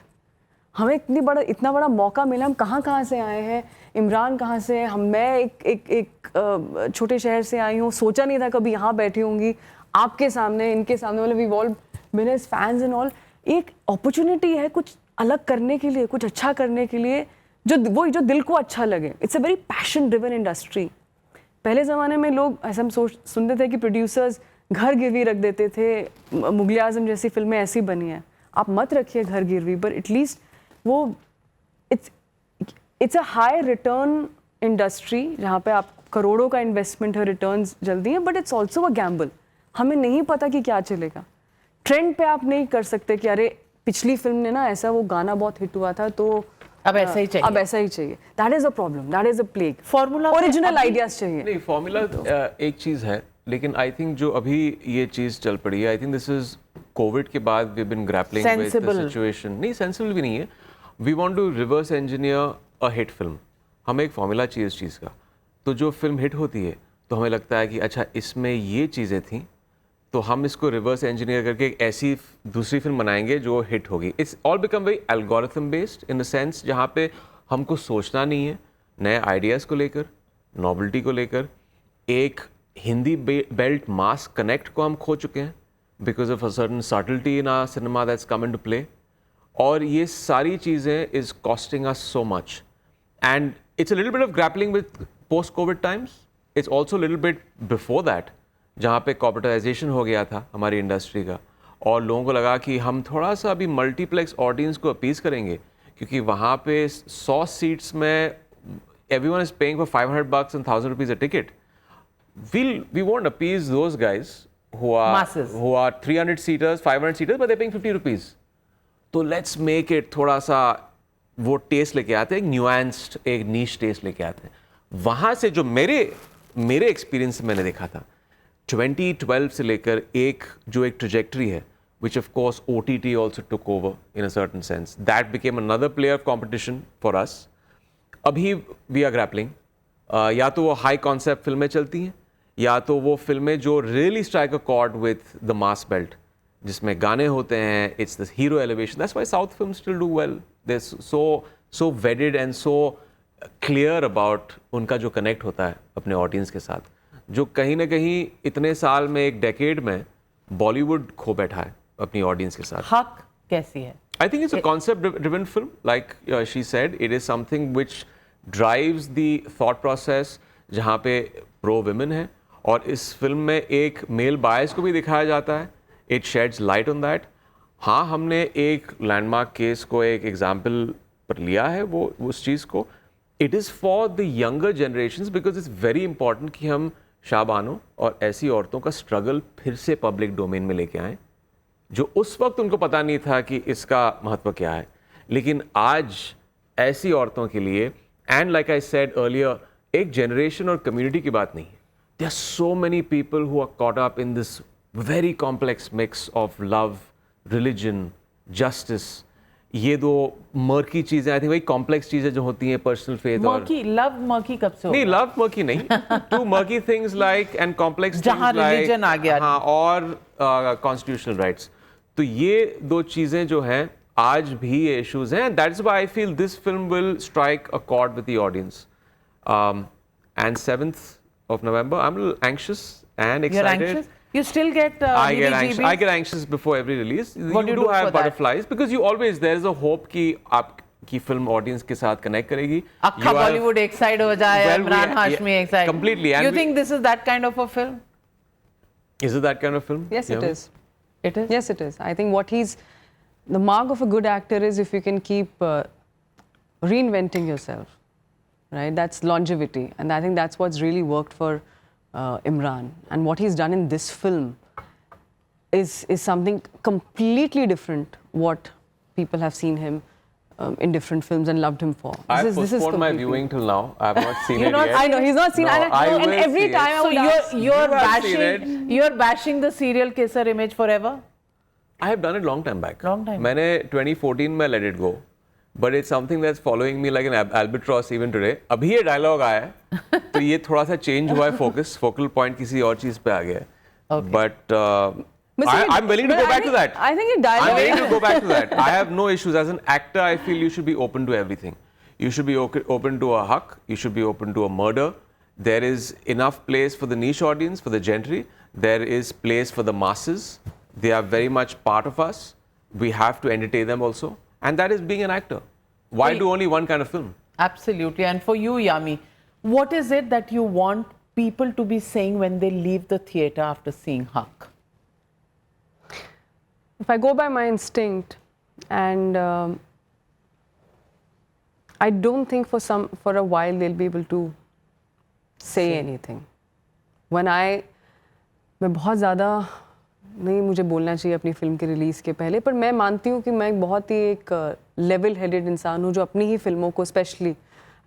हमें इतना बड़ा मौका मिला. हम कहाँ से आए हैं? इमरान कहाँ से है? मैं एक छोटे शहर से आई हूँ, सोचा नहीं था कभी यहाँ बैठी होंगी आपके सामने, इनके सामने. मतलब we all been as fans and all. एक अपॉर्चुनिटी है कुछ अलग करने के लिए, कुछ अच्छा करने के लिए, जो दिल को अच्छा लगे. It's a very passion driven industry. पहले ज़माने में लोग ऐसा हम सुनते थे कि प्रोड्यूसर्स घर गिरवी रख देते थे. मुगल आज़म जैसी फिल्में ऐसी बनी हैं. आप मत रखिए घर गिरवी, पर एटलीस्ट वो it's a high return industry जहाँ पे आप करोड़ों का इन्वेस्टमेंट है, रिटर्न्स जल्दी हैं, but it's also a gamble. हमें नहीं पता कि क्या चलेगा. ट्रेंड पे आप नहीं कर सकते कि अरे पिछली फिल्म ने ना ऐसा वो गाना बहुत हिट हुआ था तो अब ऐसा ही चाहिए. That is a problem, that is a plague. Formula original ideas चाहिए. नहीं, फॉर्मूला एक चीज़ है, लेकिन आई थिंक जो अभी ये चीज़ चल पड़ी है, I think this is COVID के बाद we been grappling with the situation. नहीं, सेंसिबल भी नहीं है. We want to reverse engineer a hit film. हमें एक फॉर्मूला चाहिए इस चीज़ का. तो जो फिल्म हिट होती है तो हमें लगता है कि अच्छा इसमें ये चीज़ें थी, तो हम इसको रिवर्स इंजीनियर करके एक ऐसी दूसरी फिल्म बनाएंगे जो हिट होगी. It's all become very algorithm based in the sense जहाँ पे हमको सोचना नहीं है नए आइडियाज़ को लेकर, नॉवेल्टी को लेकर. एक हिंदी बेल्ट मास कनेक्ट को हम खो चुके हैं because of a certain subtlety in our cinema that's come into play. और ये सारी चीज़ें is costing us so much. And it's a little bit of grappling with post covid times. It's also little bit before that, जहाँ पे corporatisation हो गया था हमारी इंडस्ट्री का, और लोगों को लगा कि हम थोड़ा सा अभी मल्टीप्लेक्स ऑडियंस को अपीज करेंगे क्योंकि वहाँ पे 100 सीट्स में everyone is paying for $500 and $1,000 a ticket. We won't appease those guys who are masses, who are 300 seaters, 500 seaters, but they're paying ₹50. So let's make it thoda sa वो test लेके आते हैं, एक न्यूएंस्ड, एक नीश test लेके आते हैं. वहाँ से जो मेरे एक्सपीरियंस से मैंने देखा था 2012 से लेकर एक ट्रेजेक्टरी है, which of course OTT also took over in a certain sense. That became another player of competition for us. अभी we are grappling. या तो वो high concept फिल्में चलती हैं, या तो वो फिल्में जो really strike a chord with the mass belt, जिसमें गाने होते हैं, it's the hero elevation. That's why South films still do well. They're so vetted and so clear about उनका जो connect होता है अपने audience के साथ, जो कहीं ना कहीं इतने साल में, एक डेकेड में बॉलीवुड खो बैठा है अपनी ऑडियंस के साथ. हक कैसी है? I think it's a concept-driven film, like she said. It is something which drives the thought process, जहाँ पे pro women है, और इस फिल्म में एक मेल बायस को भी दिखाया जाता है. It sheds light on that. हाँ, हमने एक लैंडमार्क केस को एक एग्जाम्पल पर लिया है, वो उस चीज़ को. It is for the younger generations because it's very important कि हम शाबानों और ऐसी औरतों का स्ट्रगल फिर से पब्लिक डोमेन में लेके आएं, जो उस वक्त उनको पता नहीं था कि इसका महत्व क्या है. लेकिन आज ऐसी औरतों के लिए, and like I said earlier, एक जनरेशन और कम्युनिटी की बात नहीं है. There are so many people who are caught up in this very complex mix of love, religion, justice. ये दो मर्की चीजें, आई थिंक वही कॉम्प्लेक्स चीजें जो होती हैं, पर्सनल फेथ और लव मर्की कब से? नहीं, लव मर्की नहीं, two murky things like and complex जहां रिलीजन आ गया, हाँ, और कॉन्स्टिट्यूशनल राइट्स. तो ये दो चीजें जो हैं आज भी ये इश्यूज हैं. That's why I feel this film will strike a cord with the audience. And 7th of November, I'm a little anxious and excited. You're anxious? You still get I get anxious before every release. What do you do have for butterflies because you always, there is a hope कि आपकी film audience के साथ connect करेगी. अक्खा बॉलीवुड एक side हो जाए, इमरान हाशमी एक side. Completely. You think this is that kind of a film? Is it that kind of film? Yes, it is. It is? Yes, it is. I think the mark of a good actor is if you can keep reinventing yourself, right? That's longevity. And I think that's what's really worked for Imran. And what he's done in this film is something completely different what people have seen him in different films and loved him for. I've postponed my viewing till now. I have not seen it yet. I know, he's not seen it. I And will every see time it. I would So ask, you're bashing the serial kisser image forever? I have done it long time back. Long time. मैंने 2014 में Let It Go. But it's something that's following me like an albatross even today. अभी ये dialogue आया है, तो ये थोड़ा सा चेंज हुआ है फोकस, फोकल पॉइंट किसी और चीज पे आ गया है. But I'm willing to go back to that. I think it dialogue. I'm willing to go back to that. I have no issues. As an actor, I feel you should be open to everything. You should be open to a haq. You should be open to a murder. There is enough place for the niche audience, for the gentry. There is place for the masses. They are very much part of us. We have to entertain them also. And that is being an actor. Why do only one kind of film? Absolutely. And for you, Yami, what is it that you want people to be saying when they leave the theatre after seeing Haq? If I go by my instinct, and I don't think for a while they'll be able to say anything. मैं बहुत ज़्यादा नहीं मुझे बोलना चाहिए अपनी film के release के पहले, पर मैं मानती हूँ कि मैं बहुत ही एक लेवल हेडेड इंसान हूँ जो अपनी ही फिल्मों को, स्पेशली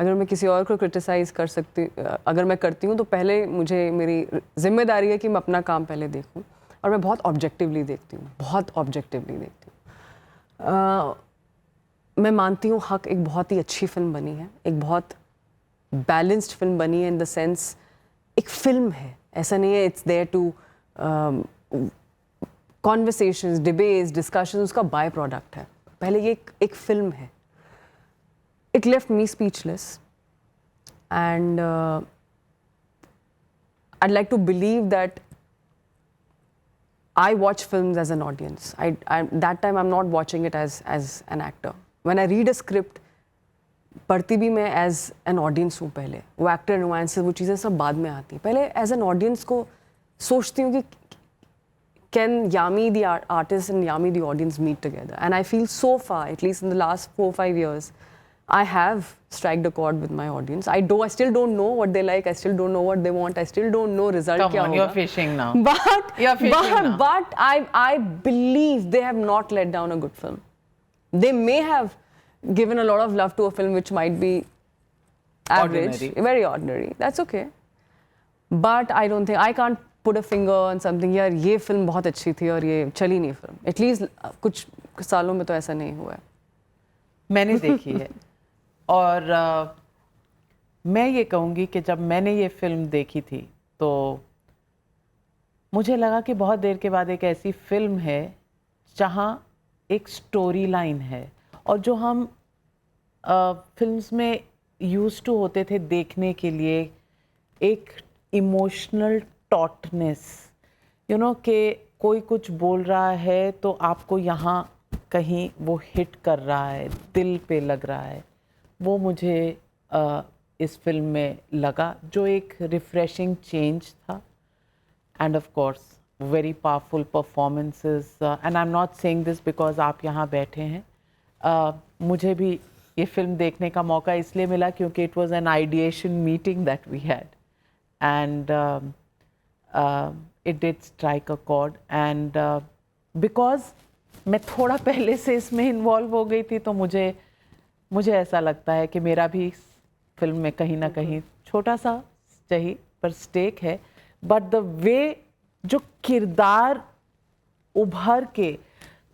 अगर मैं किसी और को क्रिटिसाइज़ कर सकती, अगर मैं करती हूँ तो पहले मुझे मेरी जिम्मेदारी है कि मैं अपना काम पहले देखूँ, और मैं बहुत ऑब्जेक्टिवली देखती हूँ, बहुत ऑब्जेक्टिवली देखती हूँ. मैं मानती हूँ हक एक बहुत ही अच्छी फिल्म बनी है, एक बहुत बैलेंस्ड फिल्म बनी है, इन द सेंस एक फिल्म है, ऐसा नहीं है it's there to conversations, debates, discussions, उसका बाय प्रोडक्ट है. पहले ये एक फिल्म है. It left me speechless, and I'd like to believe that I watch films as an audience. That time I'm not watching it as an actor. When I read a script, पढ़ती भी मैं as an audience हूँ पहले. वो actor nuances, वो चीज़ें सब बाद में आती. पहले as an audience को सोचती हूँ कि can Yami the artist and Yami the audience meet together? And I feel so far, at least in the last 4-5 years, I have struck a chord with my audience. I still don't know what they like. I still don't know what they want. I still don't know result. Come on, you're fishing now. But I believe they have not let down a good film. They may have given a lot of love to a film which might be average, Ordinary. very ordinary. That's okay. But I don't think I can't put a finger on something. यार ये film बहुत अच्छी थी और ये चली नहीं film. At least कुछ सालों में तो ऐसा नहीं हुआ है. मैंने देखी है और मैं ये कहूँगी कि जब मैंने ये फिल्म देखी थी तो मुझे लगा कि बहुत देर के बाद एक ऐसी फिल्म है जहाँ एक स्टोरी लाइन है और जो हम फिल्म्स में यूज टू होते थे देखने के लिए, एक इमोशनल टॉटनेस, यू नो कि कोई कुछ बोल रहा है तो आपको यहाँ कहीं वो हिट कर रहा है, दिल पे लग रहा है, वो मुझे इस फिल्म में लगा, जो एक रिफ्रेशिंग चेंज था. End of course very powerful performances. And I am not saying this because आप यहाँ बैठे हैं. मुझे भी ये फिल्म देखने का मौका इसलिए मिला क्योंकि it was an ideation meeting that we had and it did strike a chord. And because मैं थोड़ा पहले से इसमें इन्वॉल्व हो गई थी तो मुझे ऐसा लगता है कि मेरा भी इस फिल्म में कहीं ना कहीं छोटा सा सही पर स्टेक है. बट द वे जो किरदार उभर के,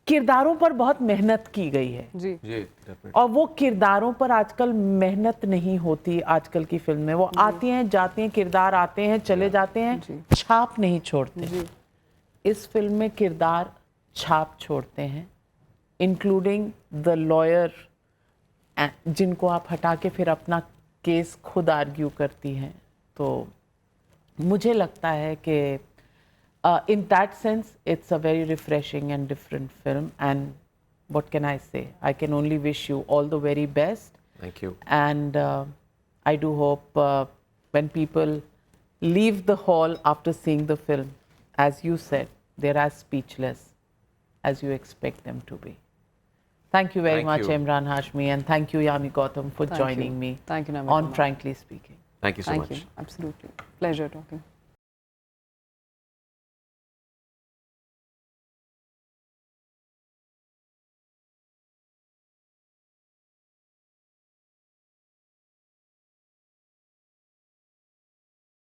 किरदारों पर बहुत मेहनत की गई है जी. और वो किरदारों पर आजकल मेहनत नहीं होती. आजकल की फिल्म में वो आती हैं जाती हैं, किरदार आते हैं चले जाते हैं, छाप नहीं छोड़ते. इस फिल्म में किरदार छाप छोड़ते हैं, इंक्लूडिंग द लॉयर जिनको आप हटा के फिर अपना केस खुद आर्ग्यू करती हैं. तो मुझे लगता है कि in that sense it's a very refreshing and different film. And what can I say? I can only wish you all the very best. Thank you. And I do hope when people leave the hall after seeing the film, as you said, they're as speechless as you expect them to be. Thank you very Thank much, you. Imran Hashmi, and thank you, Yami Gautam, for Thank joining you. me Thank you, Namita on ma'am. Frankly Speaking. Thank you so Thank much. you. Absolutely. Pleasure talking.